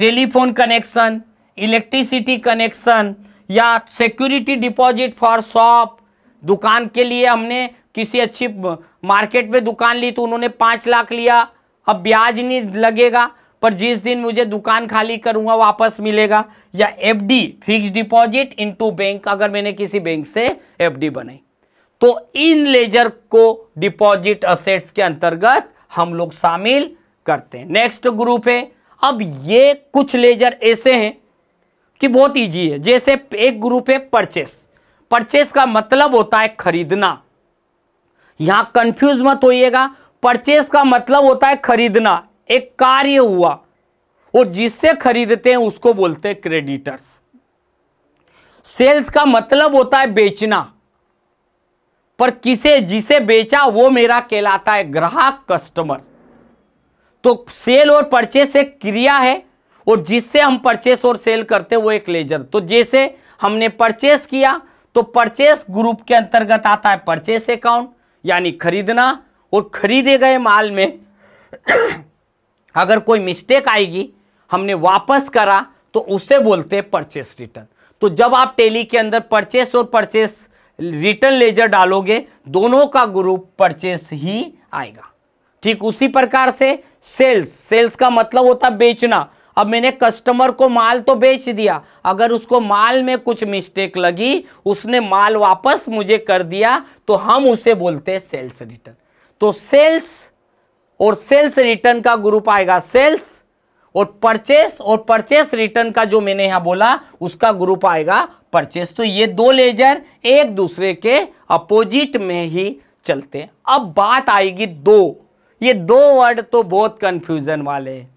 telephone connection, electricity connection, या सिक्योरिटी डिपॉजिट फॉर शॉप, दुकान के लिए हमने किसी अच्छी मार्केट में दुकान ली तो उन्होंने 5 लाख लिया, अब ब्याज नहीं लगेगा, पर जिस दिन मुझे दुकान खाली करूंगा वापस मिलेगा। या FD, fixed deposit into bank, अगर मैंने किसी बैंक से एफडी बनाई, तो इन लेजर को डिपॉजिट असेट्स के अंतर्गत हम लोग शामिल करते हैं। नेक्स्ट ग्रुप है, अब ये कुछ लेजर ऐसे हैं कि बहुत इजी है। जैसे एक ग्रुप है परचेस। परचेस का मतलब होता है खरीदना। यहां कंफ्यूज मत होइएगा, परचेस का मतलब होता है खरीदना, एक कार्य हुआ और जिससे खरीदते हैं उसको बोलते हैं क्रेडिटर्स। सेल्स का मतलब होता है बेचना, पर जिसे बेचा वो मेरा कहलाता है ग्राहक, कस्टमर। तो सेल और परचेस एक क्रिया है और जिससे हम परचेस और सेल करते हैं वो एक लेजर। तो जैसे हमने परचेस किया तो परचेस ग्रुप के अंतर्गत आता है परचेस अकाउंट, यानी खरीदना। और खरीदे गए माल में अगर कोई मिस्टेक आएगी, हमने वापस करा, तो उसे बोलते हैं परचेस रिटर्न। तो जब आप टैली के अंदर परचेस और परचेस रिटर्न लेजर डालोगे, दोनों का ग्रुप परचेस ही आएगा। ठीक उसी प्रकार से सेल्स का मतलब होता है बेचना। अब मैंने कस्टमर को माल तो बेच दिया, अगर उसको माल में कुछ मिस्टेक लगी, उसने माल वापस मुझे कर दिया, तो हम उसे बोलते हैं सेल्स रिटर्न। तो सेल्स और सेल्स रिटर्न का ग्रुप आएगा सेल्स, और परचेस रिटर्न का जो मैंने यहां बोला उसका ग्रुप आएगा परचेस। तो ये दो लेजर एक दूसरे के अपोजिट में ही चलते हैं। अब बात आएगी दो, ये दो वर्ड तो बहुत कंफ्यूजन वाले हैं,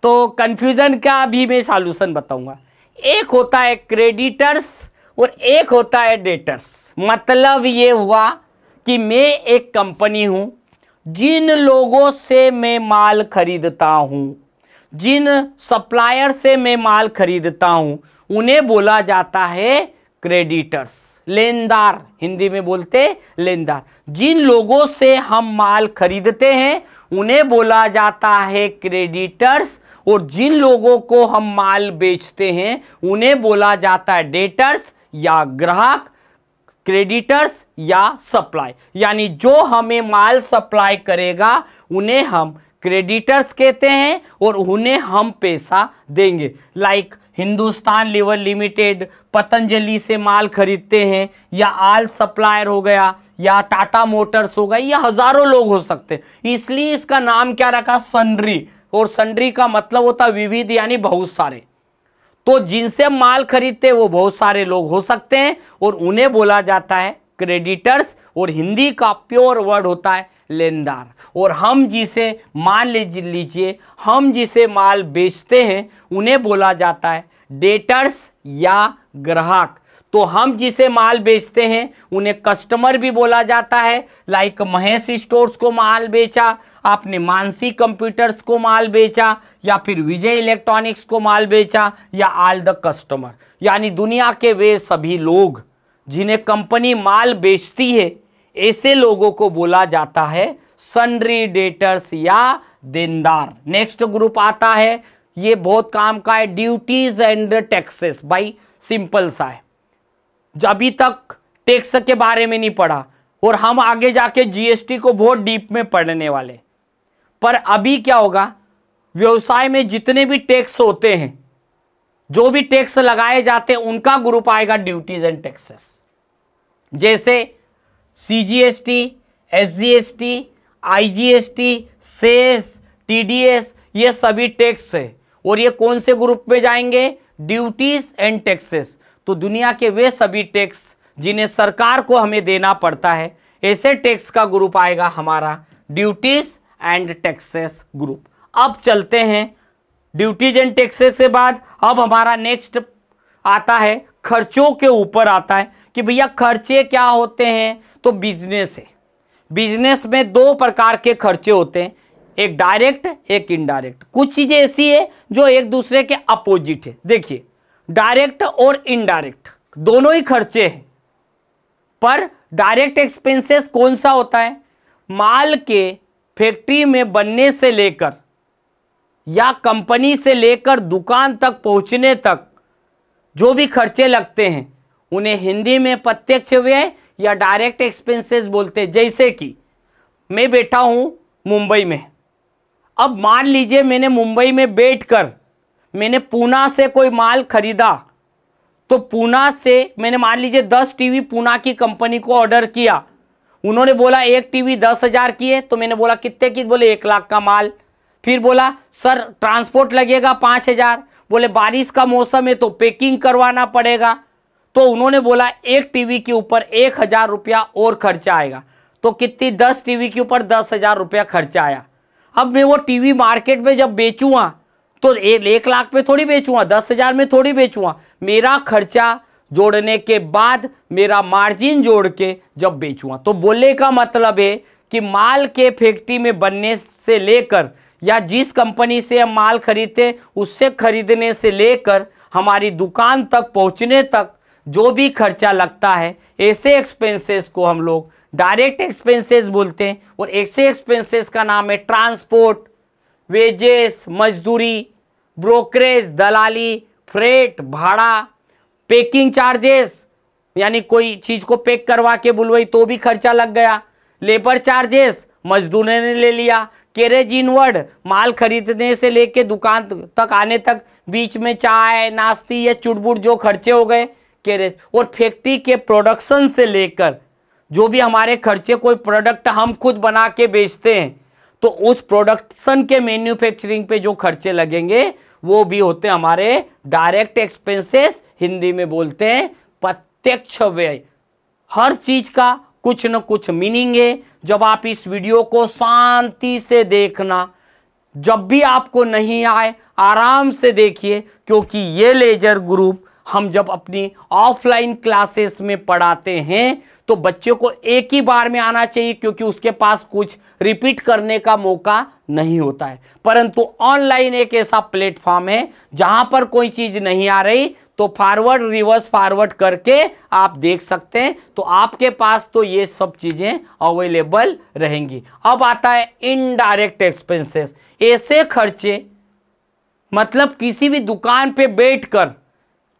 तो कंफ्यूजन का भी मैं सॉल्यूशन बताऊंगा। एक होता है क्रेडिटर्स और एक होता है डेटर्स। मतलब ये हुआ कि मैं एक कंपनी हूं, जिन लोगों से मैं माल खरीदता हूं, जिन सप्लायर से मैं माल खरीदता हूं, उन्हें बोला जाता है क्रेडिटर्स, लेनदार, हिंदी में बोलते लेनदार। जिन लोगों से हम माल खरीदते हैं उन्हें बोला जाता है क्रेडिटर्स, और जिन लोगों को हम माल बेचते हैं उन्हें बोला जाता है डेटर्स या ग्राहक, क्रेडिटर्स या सप्लाई। यानी जो हमें माल सप्लाई करेगा उन्हें हम क्रेडिटर्स कहते हैं और उन्हें हम पैसा देंगे। Like Hindustan lever limited Patanjali से माल खरीदते हैं, या आल सप्लायर हो गया, या टाटा मोटर्स हो गई, या हजारों लोग हो सकते हैं। इसलिए इसका नाम क्या रखा, सन्ड्री। और सन्ड्री का मतलब होता है विविध, यानी बहुत सारे। तो जिनसे माल खरीदते वो बहुत सारे लोग हो सकते हैं और उन्हें बोला जाता है क्रेडिटर्स, और हिंदी का प्योर वर्ड होता है लेनदार। और हम जिसे मान लीजिए हम जिसे माल बेचते हैं उन्हें बोला जाता है डेटर्स या ग्राहक। तो हम जिसे माल बेचते हैं उन्हें कस्टमर भी बोला जाता है। लाइक महेश स्टोर्स को माल बेचा, आपने मानसी कंप्यूटर्स को माल बेचा, या फिर विजय इलेक्ट्रॉनिक्स को माल बेचा, या ऑल द कस्टमर, यानी दुनिया के वे सभी लोग जिन्हें कंपनी माल बेचती है, ऐसे लोगों को बोला जाता है सन्ड्री, डेटर्स या देनदार। नेक्स्ट ग्रुप आता है, ये बहुत काम का है, ड्यूटीज एंड टैक्सेस। भाई सिंपल सा है, अभी तक टैक्स के बारे में नहीं पढ़ा और हम आगे जाके जीएसटी को बहुत डीप में पढ़ने वाले। पर अभी क्या होगा, व्यवसाय में जितने भी टैक्स होते हैं, जो भी टैक्स लगाए जाते हैं, उनका ग्रुप आएगा ड्यूटीज एंड टैक्सेस। जैसे CGST, SGST, IGST, cess, TDS, ये सभी टैक्स है और ये कौन से ग्रुप में जाएंगे, ड्यूटीज एंड टैक्सेस। तो दुनिया के वे सभी टैक्स जिन्हें सरकार को हमें देना पड़ता है, ऐसे टैक्स का ग्रुप आएगा हमारा ड्यूटीज एंड टैक्सेस ग्रुप। अब चलते हैं ड्यूटीज एंड टैक्सेस से बाद अब हमारा नेक्स्ट आता है खर्चों के ऊपर आता है कि भैया खर्चे क्या होते हैं। तो बिजनेस है, बिजनेस में दो प्रकार के खर्चे होते हैं, एक डायरेक्ट एक इनडायरेक्ट। कुछ चीजें ऐसी है जो एक दूसरे के अपोजिट है। देखिए डायरेक्ट और इनडायरेक्ट दोनों ही खर्चे हैं, पर डायरेक्ट एक्सपेंसेस कौन सा होता है, माल के फैक्ट्री में बनने से लेकर या कंपनी से लेकर दुकान तक पहुंचने तक जो भी खर्चे लगते हैं उन्हें हिंदी में प्रत्यक्ष व्यय या डायरेक्ट एक्सपेंसेस बोलते हैं। जैसे कि मैं बैठा हूं मुंबई में, अब मान लीजिए मैंने मुंबई में बैठकर मैंने पूना से कोई माल खरीदा, तो पूना से मैंने मान लीजिए 10 टीवी पूना की कंपनी को ऑर्डर किया। उन्होंने बोला एक टीवी 10,000 की है, तो मैंने बोला कितने की, बोले 1 लाख का माल। फिर बोला सर ट्रांसपोर्ट लगेगा 5,000, बोले बारिश का मौसम है तो पैकिंग करवाना पड़ेगा। तो उन्होंने बोला एक टीवी के ऊपर 1,000 रुपया और खर्चा आएगा। तो कितनी, 10 टीवी के ऊपर 10,000 रुपया खर्चा आया। अब मैं वो टीवी मार्केट में जब बेचूंगा तो 1 लाख में थोड़ी बेचूंगा, 10,000 में थोड़ी बेचूंगा। मेरा खर्चा जोड़ने के बाद मेरा मार्जिन जोड़ के जब बेचूंगा। तो बोलने का मतलब है कि माल के फैक्ट्री में बनने से लेकर या जिस कंपनी से हम माल खरीदते उससे खरीदने से लेकर हमारी दुकान तक पहुंचने तक जो भी खर्चा लगता है, ऐसे एक्सपेंसेस को हम लोग डायरेक्ट एक्सपेंसेस बोलते हैं। और ऐसे एक्सपेंसेस का नाम है ट्रांसपोर्ट, वेजेस, मजदूरी, ब्रोकरेज, दलाली, फ्रेट, भाड़ा, पैकिंग चार्जेस, यानी कोई चीज को पैक करवा के बुलवाई तो भी खर्चा लग गया, लेबर चार्जेस, मजदूर ने ले लिया, कैरेज इनवर्ड, माल खरीदने से लेके दुकान तक आने तक बीच में चाय नाश्ती या चुटबुट जो खर्चे हो गए कैरेज। और फैक्ट्री के प्रोडक्शन से लेकर जो भी हमारे खर्चे, कोई प्रोडक्ट हम खुद बना के बेचते हैं तो उस प्रोडक्शन के मैन्युफैक्चरिंग पे जो खर्चे लगेंगे वो भी होते हैं हमारे डायरेक्ट एक्सपेंसेस, हिंदी में बोलते हैं प्रत्यक्ष व्यय। हर चीज का कुछ न कुछ मीनिंग है। जब आप इस वीडियो को शांति से देखना, जब भी आपको नहीं आए आराम से देखिए, क्योंकि ये लेजर ग्रुप हम जब अपनी ऑफलाइन क्लासेस में पढ़ाते हैं तो बच्चे को एक ही बार में आना चाहिए, क्योंकि उसके पास कुछ रिपीट करने का मौका नहीं होता है। परंतु ऑनलाइन एक ऐसा प्लेटफॉर्म है जहां पर कोई चीज नहीं आ रही तो फॉरवर्ड रिवर्स फॉरवर्ड करके आप देख सकते हैं, तो आपके पास तो ये सब चीजें अवेलेबल रहेंगी। अब आता है इनडायरेक्ट एक्सपेंसेस। ऐसे खर्चे मतलब किसी भी दुकान पे बैठकर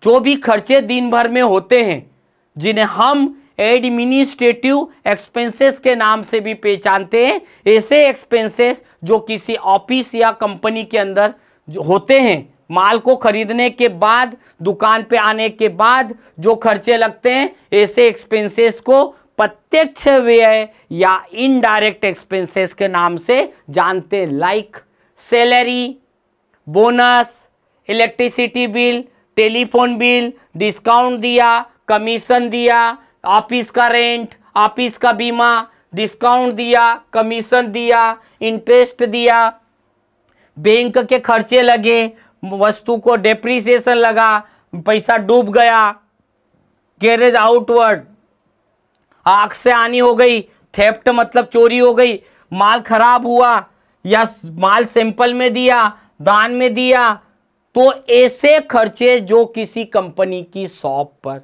जो भी खर्चे दिन भर में होते हैं, जिन्हें हम एडमिनिस्ट्रेटिव एक्सपेंसेस के नाम से भी पहचानते हैं। ऐसे एक्सपेंसेस जो किसी ऑफिस या कंपनी के अंदर जो होते हैं, माल को खरीदने के बाद, दुकान पे आने के बाद जो खर्चे लगते हैं, ऐसे एक्सपेंसेस को प्रत्यक्ष व्यय या इनडायरेक्ट एक्सपेंसेस के नाम से जानते हैं। Like salary, bonus, electricity bill, telephone bill, discount दिया, कमीशन दिया, ऑफिस का रेंट, ऑफिस का बीमा, डिस्काउंट दिया, कमीशन दिया, इंटरेस्ट दिया, बैंक के खर्चे लगे, वस्तु को डेप्रिसिएशन लगा, पैसा डूब गया, गैरेज आउटवर्ड, आग से हानि हो गई, थेफ्ट मतलब चोरी हो गई, माल खराब हुआ या माल सैंपल में दिया, दान में दिया, तो ऐसे खर्चे जो किसी कंपनी की शॉप पर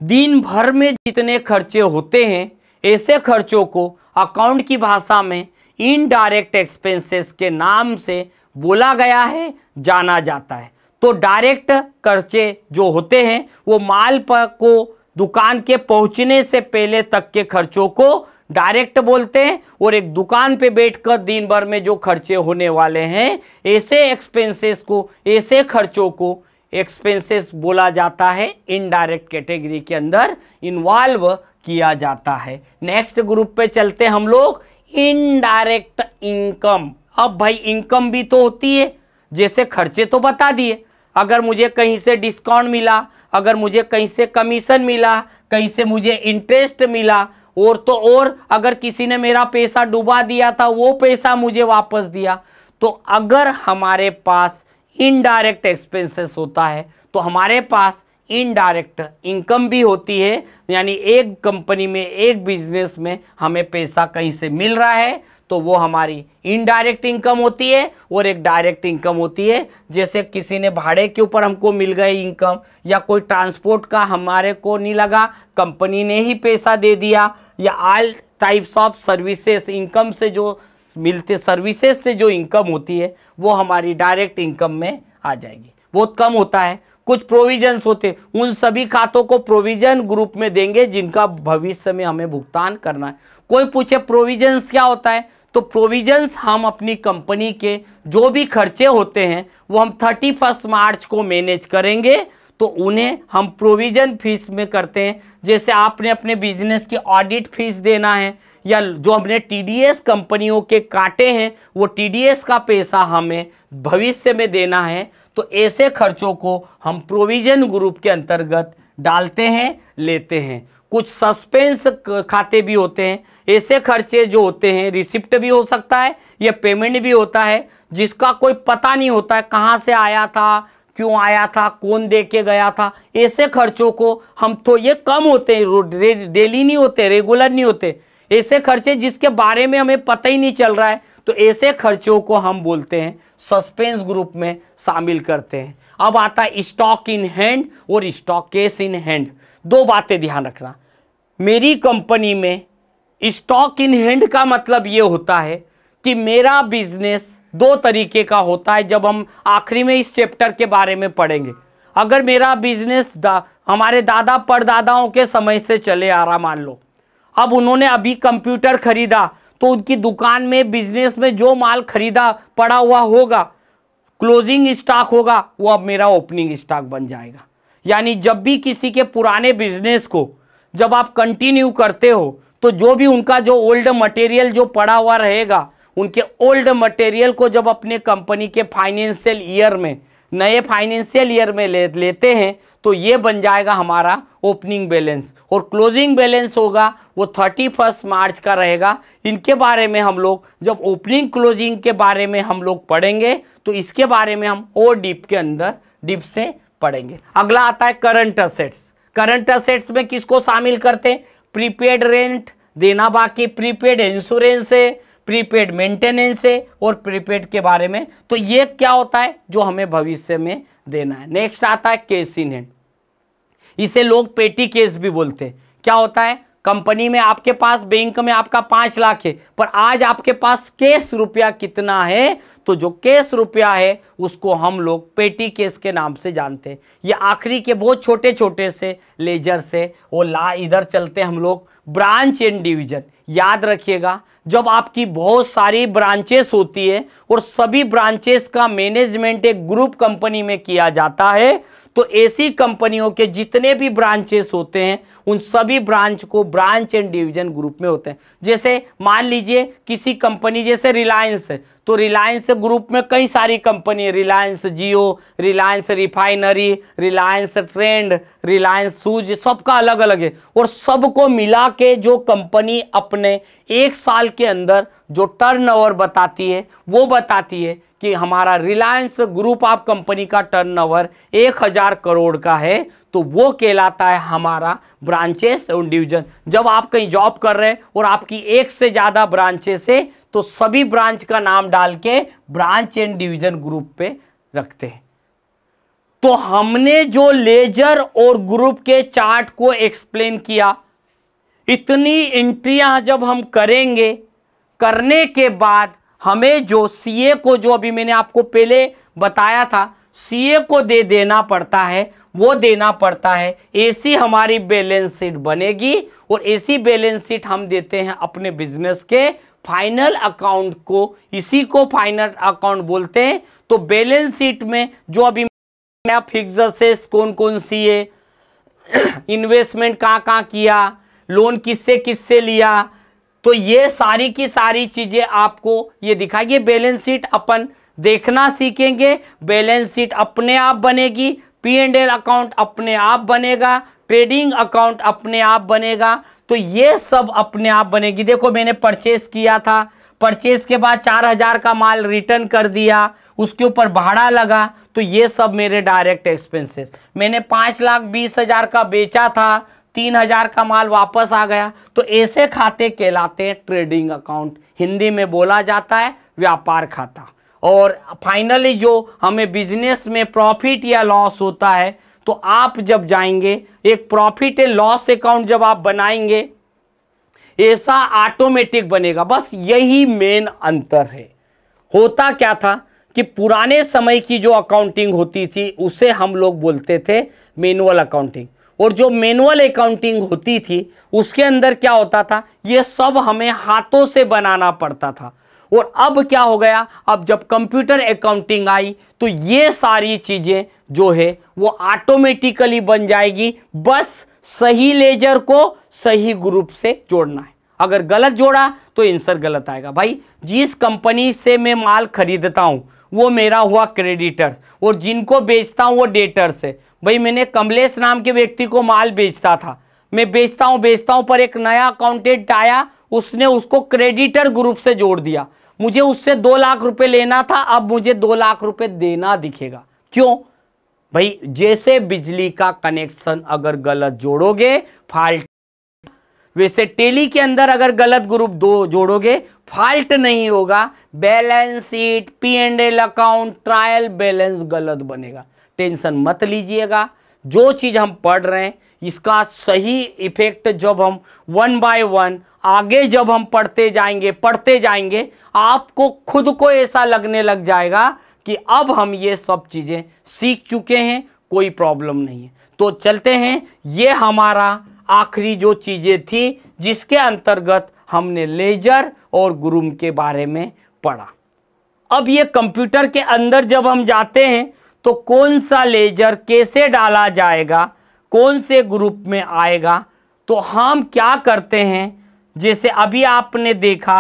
दिन भर में जितने खर्चे होते हैं, ऐसे खर्चों को अकाउंट की भाषा में इनडायरेक्ट एक्सपेंसेस के नाम से बोला गया है, जाना जाता है। तो डायरेक्ट खर्चे जो होते हैं वो माल पर को दुकान के पहुंचने से पहले तक के खर्चों को डायरेक्ट बोलते हैं, और एक दुकान पे बैठकर दिन भर में जो खर्चे होने वाले हैं, ऐसे एक्सपेंसेस को, ऐसे खर्चों को एक्सपेंसेस बोला जाता है। इनडायरेक्ट कैटेगरी के अंदर इन्वॉल्व किया जाता है। नेक्स्ट ग्रुप पे चलते हम लोग, इनडायरेक्ट इनकम। अब भाई इनकम भी तो होती है, जैसे खर्चे तो बता दिए, अगर मुझे कहीं से डिस्काउंट मिला, अगर मुझे कहीं से कमीशन मिला, कहीं से मुझे इंटरेस्ट मिला, और तो और अगर किसी ने मेरा पैसा डुबा दिया था वो पैसा मुझे वापस दिया, तो अगर हमारे पास इनडायरेक्ट एक्सपेंसेस होता है तो हमारे पास इनडायरेक्ट इनकम भी होती है। यानी एक कंपनी में, एक बिजनेस में हमें पैसा कहीं से मिल रहा है तो वो हमारी इनडायरेक्ट इनकम होती है, और एक डायरेक्ट इनकम होती है, जैसे किसी ने भाड़े के ऊपर हमको मिल गई इनकम, या कोई ट्रांसपोर्ट का हमारे को नहीं लगा, कंपनी ने ही पैसा दे दिया, या all types of services income से जो मिलते, सर्विसेज से जो इनकम होती है वो हमारी डायरेक्ट इनकम में आ जाएगी। बहुत कम होता है, कुछ प्रोविजंस होते, उन सभी खातों को प्रोविजन ग्रुप में देंगे जिनका भविष्य में हमें भुगतान करना है। कोई पूछे प्रोविजंस क्या होता है, तो प्रोविजंस हम अपनी कंपनी के जो भी खर्चे होते हैं वो हम 31 मार्च को मैनेज करेंगे, तो उन्हें हम प्रोविजन फीस में करते हैं। जैसे आपने अपने बिजनेस की ऑडिट फीस देना है, या जो हमने टीडीएस कंपनियों के काटे हैं वो टीडीएस का पैसा हमें भविष्य में देना है, तो ऐसे खर्चों को हम प्रोविजन ग्रुप के अंतर्गत डालते हैं, लेते हैं। कुछ सस्पेंस खाते भी होते हैं, ऐसे खर्चे जो होते हैं, रिसिप्ट भी हो सकता है, ये पेमेंट भी होता है, जिसका कोई पता नहीं होता है कहाँ से आया था, क्यों आया था, कौन दे के गया था। ऐसे खर्चों को हम, तो ये कम होते हैं, डेली नहीं होते, रेगुलर नहीं होते, ऐसे खर्चे जिसके बारे में हमें पता ही नहीं चल रहा है, तो ऐसे खर्चों को हम बोलते हैं सस्पेंस ग्रुप में शामिल करते हैं। अब आता है स्टॉक इन हैंड और स्टॉक केस इन हैंड। दो बातें ध्यान रखना, मेरी कंपनी में स्टॉक इन हैंड का मतलब ये होता है कि मेरा बिजनेस दो तरीके का होता है, जब हम आखिरी में इस चैप्टर के बारे में पढ़ेंगे। अगर मेरा बिजनेस हमारे दादा परदादाओं के समय से चले आ रहा, मान लो अब उन्होंने अभी कंप्यूटर खरीदा, तो उनकी दुकान में, बिजनेस में जो माल खरीदा पड़ा हुआ होगा, क्लोजिंग स्टॉक होगा, वो अब मेरा ओपनिंग स्टॉक बन जाएगा। यानी जब भी किसी के पुराने बिजनेस को जब आप कंटिन्यू करते हो, तो जो भी उनका जो ओल्ड मटेरियल जो पड़ा हुआ रहेगा उनके ओल्ड मटेरियल को जब अपने कंपनी के फाइनेंशियल ईयर में, नए फाइनेंशियल ईयर में लेते हैं तो ये बन जाएगा हमारा ओपनिंग बैलेंस, और क्लोजिंग बैलेंस होगा वो 31 मार्च का रहेगा। इनके बारे में हम लोग जब ओपनिंग क्लोजिंग के बारे में हम लोग पढ़ेंगे तो इसके बारे में हम और डीप के अंदर डीप से पढ़ेंगे। अगला आता है करंट असेट्स। करंट असेट्स में किसको शामिल करते हैं? प्रीपेड रेंट देना बाकी, प्रीपेड इंश्योरेंस है, प्रीपेड मेंटेनेंस है और प्रीपेड के बारे में। तो ये क्या होता है जो हमें भविष्य में देना है। नेक्स्ट आता है कैश इन हैंड। इसे लोग पेटी केस भी बोलते हैं। क्या होता है? कंपनी में आपके पास, बैंक में आपका 5 लाख है, पर आज आपके पास कैश रुपया कितना है? तो जो कैश रुपया है उसको हम लोग पेटी केस के नाम से जानते हैं। ये आखिरी के बहुत छोटे छोटे से लेजर से वो इधर चलते हम लोग ब्रांच एंड डिवीजन। याद रखिएगा, जब आपकी बहुत सारी ब्रांचेस होती है और सभी ब्रांचेस का मैनेजमेंट एक ग्रुप कंपनी में किया जाता है, तो ऐसी कंपनियों के जितने भी ब्रांचेस होते हैं उन सभी ब्रांच को ब्रांच एंड डिवीजन ग्रुप में होते हैं। जैसे मान लीजिए किसी कंपनी जैसे रिलायंस है, तो रिलायंस ग्रुप में कई सारी कंपनी है, Reliance Jio, Reliance refinery, Reliance trend, Reliance shoes, सबका अलग अलग है। और सबको मिला के जो कंपनी अपने एक साल के अंदर जो टर्नओवर बताती है वो बताती है कि हमारा रिलायंस ग्रुप ऑफ कंपनी का टर्नओवर 1000 करोड़ का है, तो वो कहलाता है हमारा ब्रांचेस और डिवीजन। जब आप कहीं जॉब कर रहे हैं और आपकी एक से ज़्यादा ब्रांचेस है तो सभी ब्रांच का नाम डाल के ब्रांच एंड डिवीजन ग्रुप पे रखते हैं। तो हमने जो लेजर और ग्रुप के चार्ट को एक्सप्लेन किया, इतनी एंट्रियां जब हम करेंगे, करने के बाद हमें जो सीए को, जो अभी मैंने आपको पहले बताया था, सीए को दे देना पड़ता है, वो देना पड़ता है। ऐसी हमारी बैलेंस शीट बनेगी और ऐसी बैलेंस शीट हम देते हैं अपने बिजनेस के फाइनल अकाउंट को, इसी को फाइनल अकाउंट बोलते हैं। तो बैलेंस शीट में जो अभी फिक्स्ड असेट्स कौन कौन सी है, इन्वेस्टमेंट कहाँ किया, लोन किससे किससे लिया, तो ये सारी की सारी चीजें आपको ये दिखाएगी। बैलेंस शीट अपन देखना सीखेंगे, बैलेंस शीट अपने आप बनेगी, P&L अकाउंट अपने आप बनेगा, ट्रेडिंग अकाउंट अपने आप बनेगा, तो ये सब अपने आप बनेगी। देखो मैंने परचेस किया था, परचेस के बाद 4000 का माल रिटर्न कर दिया, उसके ऊपर भाड़ा लगा, तो ये सब मेरे डायरेक्ट एक्सपेंसेस। मैंने 5,20,000 का बेचा था, 3000 का माल वापस आ गया, तो ऐसे खाते कहलाते हैं ट्रेडिंग अकाउंट। हिंदी में बोला जाता है व्यापार खाता। और फाइनली जो हमें बिजनेस में प्रॉफिट या लॉस होता है, तो आप जब जाएंगे एक प्रॉफिट एंड लॉस अकाउंट जब आप बनाएंगे, ऐसा ऑटोमेटिक बनेगा। बस यही मेन अंतर है। होता क्या था कि पुराने समय की जो अकाउंटिंग होती थी उसे हम लोग बोलते थे मैनुअल अकाउंटिंग, और जो मैनुअल अकाउंटिंग होती थी उसके अंदर क्या होता था, ये सब हमें हाथों से बनाना पड़ता था। और अब क्या हो गया, अब जब कंप्यूटर अकाउंटिंग आई तो ये सारी चीजें जो है वो ऑटोमेटिकली बन जाएगी। बस सही लेजर को सही ग्रुप से जोड़ना है। अगर गलत जोड़ा तो आंसर गलत आएगा। भाई जिस कंपनी से मैं माल खरीदता हूं वो मेरा हुआ क्रेडिटर, और जिनको बेचता हूं वो डेटर्स है। भाई मैंने कमलेश नाम के व्यक्ति को माल बेचता था, मैं बेचता हूं पर एक नया अकाउंटेंट आया, उसने उसको क्रेडिटर ग्रुप से जोड़ दिया। मुझे उससे 2 लाख रुपए लेना था, अब मुझे 2 लाख रुपए देना दिखेगा। क्यों? भाई जैसे बिजली का कनेक्शन अगर गलत जोड़ोगे फॉल्ट, वैसे टेली के अंदर अगर गलत ग्रुप दो जोड़ोगे फॉल्ट नहीं होगा। Balance sheet, P&L account, trial balance गलत बनेगा। टेंशन मत लीजिएगा, जो चीज हम पढ़ रहे हैं इसका सही इफेक्ट जब हम 1 by 1 आगे जब हम पढ़ते जाएंगे आपको खुद को ऐसा लगने लग जाएगा कि अब हम ये सब चीजें सीख चुके हैं, कोई प्रॉब्लम नहीं है। तो चलते हैं, ये हमारा आखिरी जो चीजें थी जिसके अंतर्गत हमने लेजर और ग्रुप के बारे में पढ़ा। अब ये कंप्यूटर के अंदर जब हम जाते हैं तो कौन सा लेजर कैसे डाला जाएगा, कौन से ग्रुप में आएगा, तो हम क्या करते हैं, जैसे अभी आपने देखा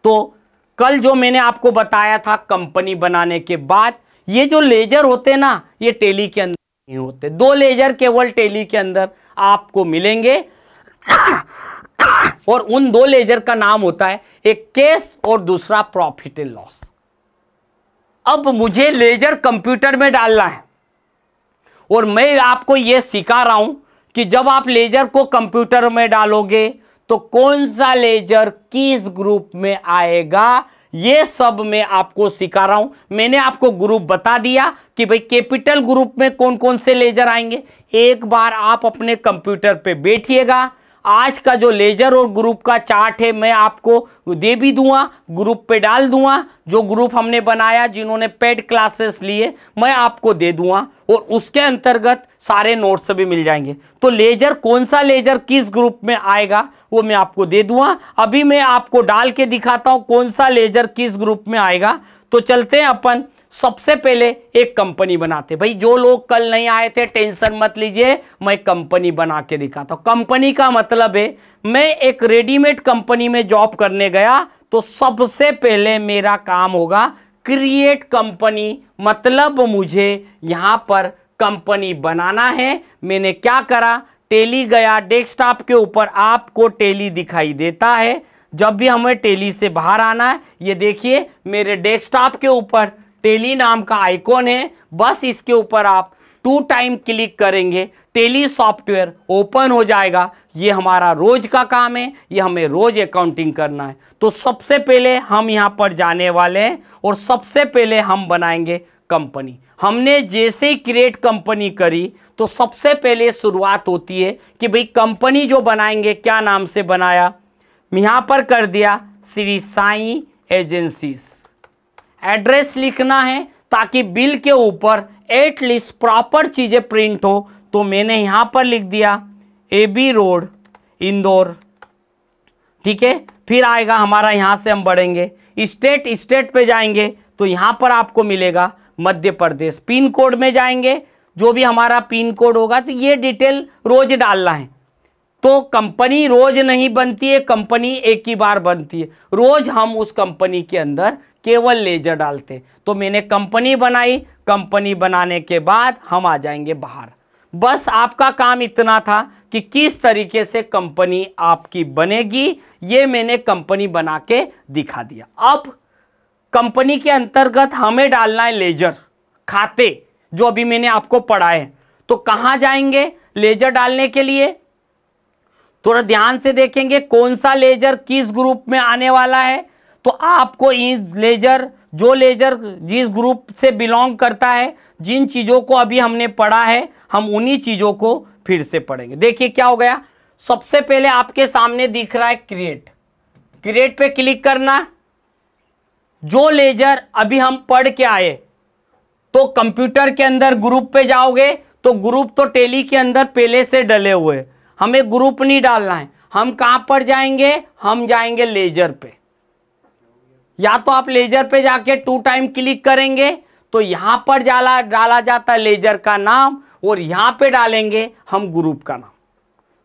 तो कल जो मैंने आपको बताया था कंपनी बनाने के बाद, ये जो लेजर होते ना, ये टेली के अंदर नहीं होते। 2 लेजर केवल टेली के अंदर आपको मिलेंगे और उन 2 लेजर का नाम होता है, एक केस और दूसरा प्रॉफिट एंड लॉस। अब मुझे लेजर कंप्यूटर में डालना है और मैं आपको यह सिखा रहा हूं कि जब आप लेजर को कंप्यूटर में डालोगे तो कौन सा लेजर किस ग्रुप में आएगा, ये सब मैं आपको सिखा रहा हूं। मैंने आपको ग्रुप बता दिया कि भाई कैपिटल ग्रुप में कौन कौन से लेजर आएंगे। एक बार आप अपने कंप्यूटर पे बैठिएगा, आज का जो लेजर और ग्रुप का चार्ट है मैं आपको दे भी दूंगा, ग्रुप पे डाल दूंगा। जो ग्रुप हमने बनाया, जिन्होंने पेड क्लासेस लिए, मैं आपको दे दूंगा और उसके अंतर्गत सारे नोट्स भी मिल जाएंगे। तो लेजर, कौन सा लेजर किस ग्रुप में आएगा वो मैं आपको दे दूंगा। अभी मैं आपको डाल के दिखाता हूं कौन सा लेजर किस ग्रुप में आएगा। तो चलते हैं अपन सबसे पहले एक कंपनी बनाते। भाई जो लोग कल नहीं आए थे टेंशन मत लीजिए, मैं कंपनी बना के दिखाता हूं। कंपनी का मतलब है, मैं एक रेडीमेड कंपनी में जॉब करने गया तो सबसे पहले मेरा काम होगा क्रिएट कंपनी, मतलब मुझे यहां पर कंपनी बनाना है। मैंने क्या करा, टेली गया, डेस्कटॉप के ऊपर आपको टेली दिखाई देता है। जब भी हमें टेली से बाहर आना है, ये देखिए मेरे डेस्कटॉप के ऊपर टेली नाम का आइकॉन है। बस इसके ऊपर आप 2 टाइम क्लिक करेंगे, टेली सॉफ्टवेयर ओपन हो जाएगा। ये हमारा रोज का काम है, ये हमें रोज अकाउंटिंग करना है। तो सबसे पहले हम यहां पर जाने वाले हैं और सबसे पहले हम बनाएंगे कंपनी। हमने जैसे ही क्रिएट कंपनी करी तो सबसे पहले शुरुआत होती है कि भाई कंपनी जो बनाएंगे, क्या नाम से बनाया, यहां पर कर दिया श्री साईं एजेंसीज। एड्रेस लिखना है ताकि बिल के ऊपर एटलीस्ट प्रॉपर चीजें प्रिंट हो। तो मैंने यहां पर लिख दिया AB रोड इंदौर, ठीक है। फिर आएगा हमारा, यहां से हम बढ़ेंगे स्टेट पे जाएंगे तो यहां पर आपको मिलेगा मध्य प्रदेश। पिन कोड में जाएंगे, जो भी हमारा पिन कोड होगा, तो ये डिटेल रोज डालना है। तो कंपनी रोज नहीं बनती है, कंपनी एक ही बार बनती है। रोज हम उस कंपनी के अंदर केवल लेजर डालते। तो मैंने कंपनी बनाई, कंपनी बनाने के बाद हम आ जाएंगे बाहर। बस आपका काम इतना था कि किस तरीके से कंपनी आपकी बनेगी, ये मैंने कंपनी बना के दिखा दिया। अब कंपनी के अंतर्गत हमें डालना है लेजर खाते, जो अभी मैंने आपको पढ़ाए। तो कहां जाएंगे लेजर डालने के लिए, थोड़ा ध्यान से देखेंगे कौन सा लेजर किस ग्रुप में आने वाला है। तो आपको इस लेजर, जो लेजर जिस ग्रुप से बिलोंग करता है, जिन चीजों को अभी हमने पढ़ा है, हम उन्हीं चीजों को फिर से पढ़ेंगे। देखिए क्या हो गया, सबसे पहले आपके सामने दिख रहा है क्रिएट। क्रिएट पे क्लिक करना। जो लेजर अभी हम पढ़ के आए, तो कंप्यूटर के अंदर ग्रुप पे जाओगे तो ग्रुप तो टेली के अंदर पहले से डले हुए, हमें ग्रुप नहीं डालना है। हम कहां पर जाएंगे, हम जाएंगे लेजर पे। या तो आप लेजर पे जाके 2 टाइम क्लिक करेंगे तो यहां पर डाला जाता है लेजर का नाम और यहां पे डालेंगे हम ग्रुप का नाम।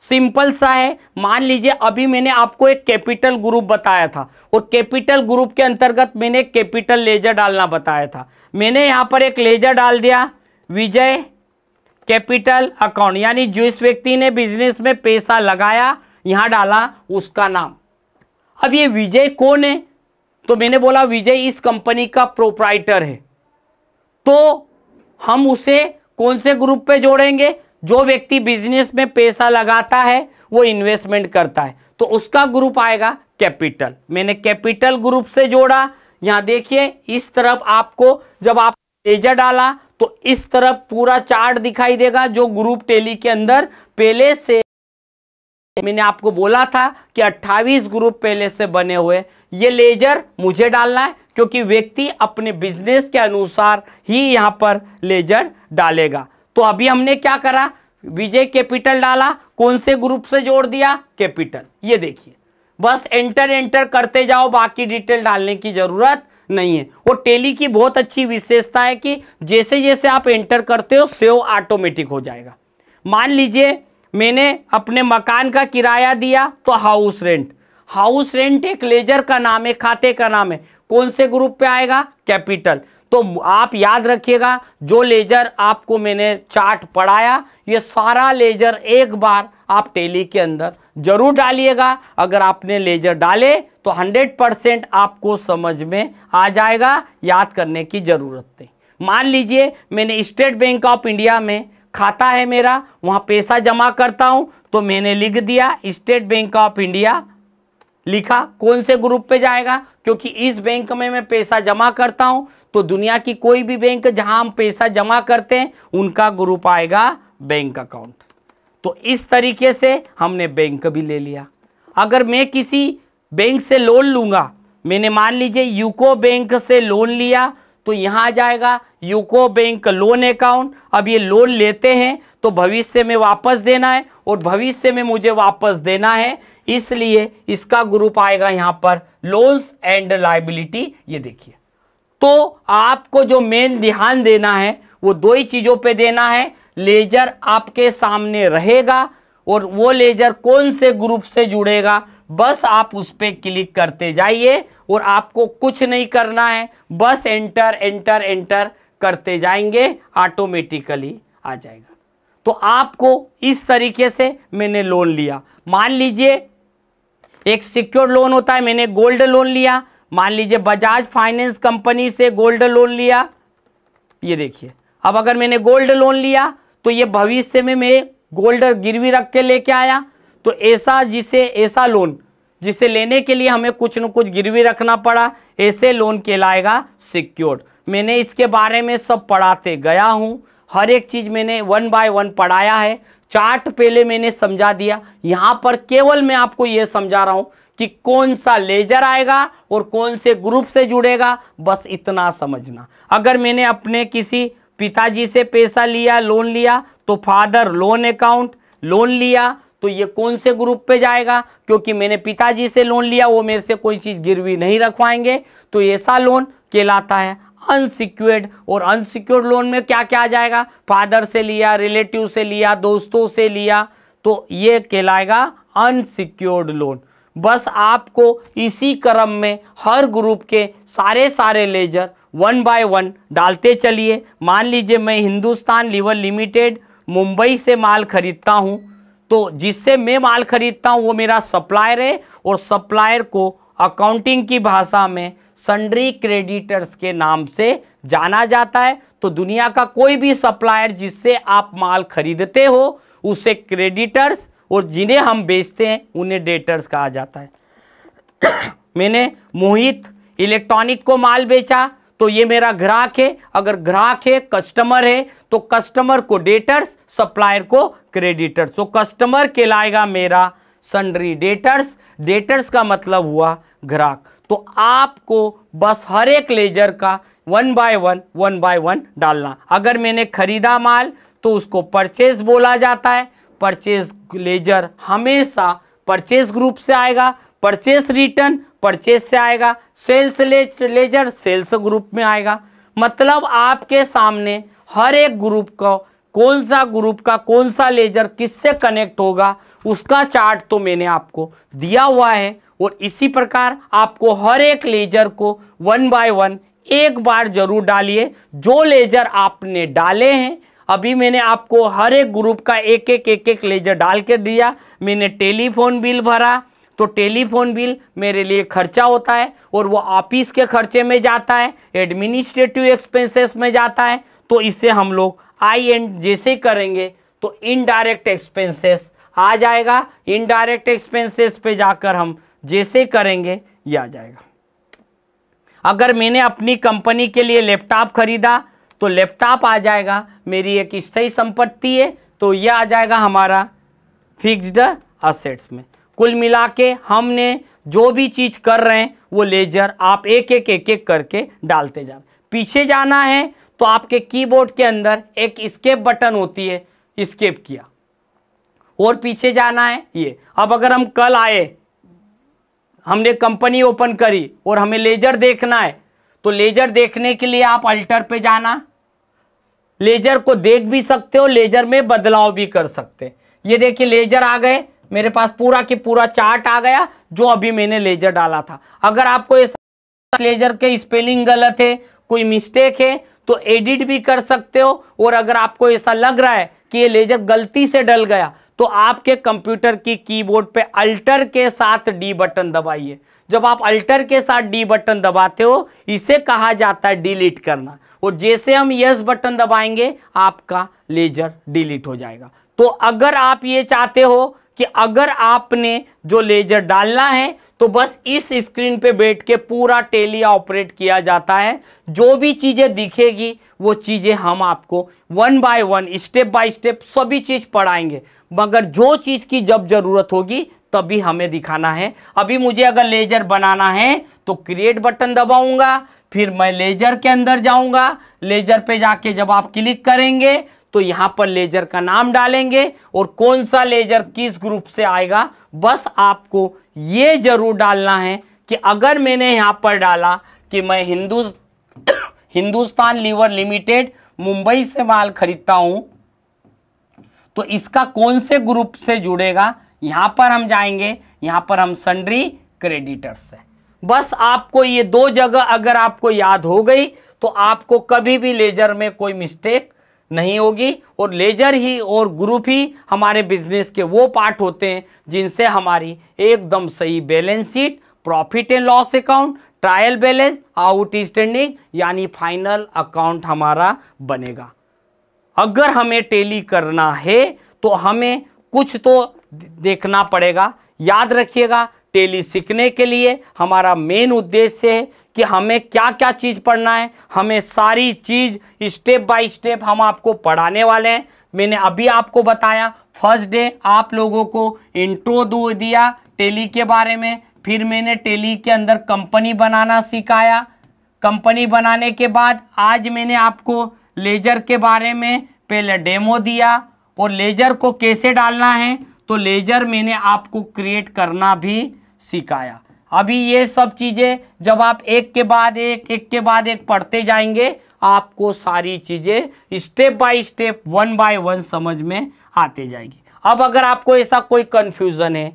सिंपल सा है। मान लीजिए अभी मैंने आपको एक कैपिटल ग्रुप बताया था और कैपिटल ग्रुप के अंतर्गत मैंने कैपिटल लेजर डालना बताया था। मैंने यहां पर एक लेजर डाल दिया, विजय कैपिटल अकाउंट, यानी जिस व्यक्ति ने बिजनेस में पैसा लगाया, यहां डाला उसका नाम। अब ये विजय कौन है, तो मैंने बोला विजय इस कंपनी का प्रोप्राइटर है। तो हम उसे कौन से ग्रुप पे जोड़ेंगे, जो व्यक्ति बिजनेस में पैसा लगाता है, वो इन्वेस्टमेंट करता है, तो उसका ग्रुप आएगा कैपिटल। मैंने कैपिटल ग्रुप से जोड़ा। यहां देखिए इस तरफ आपको, जब आप लेजर डाला तो इस तरफ पूरा चार्ट दिखाई देगा, जो ग्रुप टेली के अंदर पहले से मैंने आपको बोला था कि 28 ग्रुप पहले से बने हुए। ये लेजर मुझे डालना है क्योंकि व्यक्ति अपने बिजनेस के अनुसार ही यहां पर लेजर डालेगा। तो अभी हमने क्या करा, विजय कैपिटल डाला, कौन से ग्रुप से जोड़ दिया, कैपिटल। ये देखिए, बस एंटर करते जाओ, बाकी डिटेल डालने की जरूरत नहीं है। और टेली की बहुत अच्छी विशेषता है कि जैसे जैसे आप एंटर करते हो सेव ऑटोमेटिक हो जाएगा। मान लीजिए मैंने अपने मकान का किराया दिया तो हाउस रेंट। हाउस रेंट एक लेजर का नाम है, खाते का नाम है। कौन से ग्रुप पे आएगा? कैपिटल। तो आप याद रखिएगा, जो लेजर आपको मैंने चार्ट पढ़ाया, ये सारा लेजर एक बार आप टैली के अंदर जरूर डालिएगा। अगर आपने लेजर डाले तो 100% आपको समझ में आ जाएगा, याद करने की जरूरत नहीं। मान लीजिए मैंने स्टेट बैंक ऑफ इंडिया में खाता है मेरा, वहां पैसा जमा करता हूं, तो मैंने लिख दिया स्टेट बैंक ऑफ इंडिया, लिखा। कौन से ग्रुप पे जाएगा? क्योंकि इस बैंक में मैं पैसा जमा करता हूं, तो दुनिया की कोई भी बैंक जहां हम पैसा जमा करते हैं उनका ग्रुप आएगा बैंक अकाउंट। तो इस तरीके से हमने बैंक भी ले लिया। अगर मैं किसी बैंक से लोन लूंगा, मैंने मान लीजिए यूको बैंक से लोन लिया, तो यहां आ जाएगा यूको बैंक लोन अकाउंट। अब ये लोन लेते हैं तो भविष्य में वापस देना है, और भविष्य में मुझे वापस देना है, इसलिए इसका ग्रुप आएगा यहां पर लोन्स एंड लायबिलिटी। ये देखिए, तो आपको जो मेन ध्यान देना है वो दो ही चीजों पे देना है। लेजर आपके सामने रहेगा और वो लेजर कौन से ग्रुप से जुड़ेगा, बस आप उस पर क्लिक करते जाइए और आपको कुछ नहीं करना है, बस एंटर एंटर एंटर करते जाएंगे, ऑटोमेटिकली आ जाएगा। तो आपको इस तरीके से मैंने लोन लिया। मान लीजिए एक सिक्योर्ड लोन होता है, मैंने गोल्ड लोन लिया, मान लीजिए बजाज फाइनेंस कंपनी से गोल्ड लोन लिया। ये देखिए, अब अगर मैंने गोल्ड लोन लिया तो ये भविष्य में मैं गोल्ड गिरवी रख के लेके आया, तो ऐसा लोन जिसे लेने के लिए हमें कुछ न कुछ गिरवी रखना पड़ा, ऐसे लोन कहलाएगा सिक्योर्ड। मैंने इसके बारे में सब पढ़ाते गया हूं, हर एक चीज मैंने 1 बाय 1 पढ़ाया है। चार्ट पहले मैंने समझा दिया, यहां पर केवल मैं आपको यह समझा रहा हूं कि कौन सा लेजर आएगा और कौन से ग्रुप से जुड़ेगा, बस इतना समझना। अगर मैंने अपने किसी पिताजी से पैसा लिया, लोन लिया, तो फादर लोन अकाउंट, लोन लिया तो ये कौन से ग्रुप पे जाएगा? क्योंकि मैंने पिताजी से लोन लिया, वो मेरे से कोई चीज गिरवी नहीं रखवाएंगे, तो ऐसा लोन कहलाता है अनसिक्योर्ड। और अनसिक्योर्ड लोन में क्या क्या आ जाएगा? फादर से लिया, रिलेटिव से लिया, दोस्तों से लिया, तो ये कहलाएगा अनसिक्योर्ड लोन। बस आपको इसी क्रम में हर ग्रुप के सारे लेजर 1 बाय 1 डालते चलिए। मान लीजिए मैं हिंदुस्तान लीवर लिमिटेड मुंबई से माल खरीदता हूं, तो जिससे मैं माल खरीदता हूं वो मेरा सप्लायर है, और सप्लायर को अकाउंटिंग की भाषा में सन्ड्री क्रेडिटर्स के नाम से जाना जाता है। तो दुनिया का कोई भी सप्लायर जिससे आप माल खरीदते हो उसे क्रेडिटर्स, और जिन्हें हम बेचते हैं उन्हें डेटर्स कहा जाता है। मैंने मोहित इलेक्ट्रॉनिक को माल बेचा, तो ये मेरा ग्राहक है। अगर ग्राहक है, कस्टमर है, तो कस्टमर को डेटर्स, सप्लायर को क्रेडिटर्स। तो कस्टमर कहलाएगा मेरा सन्ड्री डेटर्स, डेटर्स का मतलब हुआ ग्राहक। तो आपको बस हर एक लेजर का 1 बाय 1 डालना। अगर मैंने खरीदा माल तो उसको परचेज बोला जाता है। परचेज लेजर हमेशा परचेज ग्रुप से आएगा, परचेज रिटर्न परचेज से आएगा, सेल्स लेजर सेल्स ग्रुप में आएगा। मतलब आपके सामने हर एक ग्रुप को कौन सा ग्रुप का कौन सा लेजर किससे कनेक्ट होगा उसका चार्ट तो मैंने आपको दिया हुआ है। और इसी प्रकार आपको हर एक लेजर को 1 बाय 1 एक बार जरूर डालिए। जो लेजर आपने डाले हैं, अभी मैंने आपको हर एक ग्रुप का एक एक लेजर डाल के दिया। मैंने टेलीफोन बिल भरा, तो टेलीफोन बिल मेरे लिए खर्चा होता है और वो ऑफिस के खर्चे में जाता है, एडमिनिस्ट्रेटिव एक्सपेंसेस में जाता है। तो इसे हम लोग IN जैसे करेंगे तो इनडायरेक्ट एक्सपेंसेस आ जाएगा। इनडायरेक्ट एक्सपेंसेस पे जाकर हम जैसे करेंगे ये आ जाएगा। अगर मैंने अपनी कंपनी के लिए लैपटॉप खरीदा तो लैपटॉप आ जाएगा मेरी एक स्थायी संपत्ति है, तो यह आ जाएगा हमारा फिक्स्ड असेट्स में। कुल मिला के हमने जो भी चीज कर रहे हैं वो लेजर आप एक एक करके डालते जा। पीछे जाना है तो आपके कीबोर्ड के अंदर एक एस्केप बटन होती है, एस्केप किया और पीछे जाना है ये। अब अगर हम कल आए, हमने कंपनी ओपन करी और हमें लेजर देखना है, तो लेजर देखने के लिए आप अल्टर पे जाना, लेजर को देख भी सकते हो, लेजर में बदलाव भी कर सकते हैं। ये देखिए लेजर आ गए, मेरे पास पूरा की पूरा चार्ट आ गया जो अभी मैंने लेजर डाला था। अगर आपको ऐसा लेजर के स्पेलिंग गलत है, कोई मिस्टेक है तो एडिट भी कर सकते हो। और अगर आपको ऐसा लग रहा है कि ये लेजर गलती से डल गया तो आपके कंप्यूटर की कीबोर्ड पे अल्टर के साथ डी बटन दबाइए। जब आप अल्टर के साथ डी बटन दबाते हो इसे कहा जाता है डिलीट करना, और जैसे हम यस बटन दबाएंगे आपका लेजर डिलीट हो जाएगा। तो अगर आप ये चाहते हो कि अगर आपने जो लेजर डालना है तो बस इस स्क्रीन पे बैठ के पूरा टेली ऑपरेट किया जाता है। जो भी चीजें दिखेगी वो चीजें हम आपको one by one step by step सभी चीज पढ़ाएंगे, मगर जो चीज की जब जरूरत होगी तभी हमें दिखाना है। अभी मुझे अगर लेजर बनाना है तो क्रिएट बटन दबाऊंगा, फिर मैं लेजर के अंदर जाऊंगा। लेजर पे जाके जब आप क्लिक करेंगे तो यहां पर लेजर का नाम डालेंगे और कौन सा लेजर किस ग्रुप से आएगा बस आपको ये जरूर डालना है कि अगर मैंने यहां पर डाला कि मैं हिंदुस्तान लीवर लिमिटेड मुंबई से माल खरीदता हूं तो इसका कौन से ग्रुप से जुड़ेगा, यहां पर हम जाएंगे, यहां पर हम सन्ड्री क्रेडिटर्स से। बस आपको ये दो जगह अगर आपको याद हो गई तो आपको कभी भी लेजर में कोई मिस्टेक नहीं होगी। और लेजर ही और ग्रुप ही हमारे बिजनेस के वो पार्ट होते हैं जिनसे हमारी एकदम सही balance sheet, profit and loss account, trial balance, outstanding यानी फाइनल अकाउंट हमारा बनेगा। अगर हमें टेली करना है तो हमें कुछ तो देखना पड़ेगा। याद रखिएगा, टेली सीखने के लिए हमारा मेन उद्देश्य है कि हमें क्या क्या चीज़ पढ़ना है। हमें सारी चीज़ स्टेप बाय स्टेप हम आपको पढ़ाने वाले हैं। मैंने अभी आपको बताया, फर्स्ट डे आप लोगों को इंट्रो दिया टेली के बारे में, फिर मैंने टेली के अंदर कंपनी बनाना सिखाया। कंपनी बनाने के बाद आज मैंने आपको लेजर के बारे में पहले डेमो दिया, और लेजर को कैसे डालना है तो लेजर मैंने आपको क्रिएट करना भी सिखाया। अभी ये सब चीज़ें जब आप एक के बाद एक पढ़ते जाएंगे आपको सारी चीज़ें step by step one by one समझ में आते जाएगी। अब अगर आपको ऐसा कोई कन्फ्यूज़न है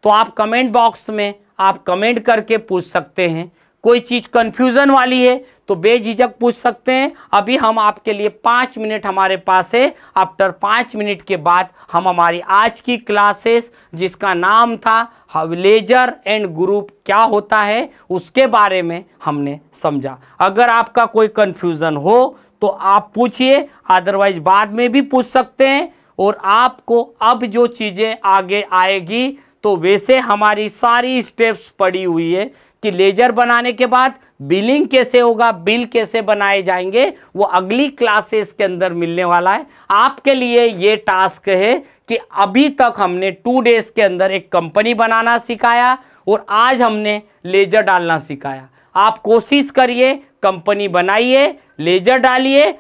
तो आप कमेंट बॉक्स में आप कमेंट करके पूछ सकते हैं। कोई चीज़ कन्फ्यूज़न वाली है तो बेझिझक पूछ सकते हैं। अभी हम आपके लिए 5 मिनट हमारे पास है। आफ्टर 5 मिनट के बाद हम हमारी आज की क्लासेस जिसका नाम था लेजर एंड ग्रुप क्या होता है उसके बारे में हमने समझा। अगर आपका कोई कन्फ्यूज़न हो तो आप पूछिए, अदरवाइज बाद में भी पूछ सकते हैं। और आपको अब जो चीज़ें आगे आएगी तो वैसे हमारी सारी स्टेप्स पड़ी हुई है कि लेजर बनाने के बाद बिलिंग कैसे होगा, बिल कैसे बनाए जाएंगे, वो अगली क्लासेस के अंदर मिलने वाला है। आपके लिए ये टास्क है कि अभी तक हमने 2 डेज के अंदर एक कंपनी बनाना सिखाया और आज हमने लेजर डालना सिखाया। आप कोशिश करिए, कंपनी बनाइए, लेजर डालिए।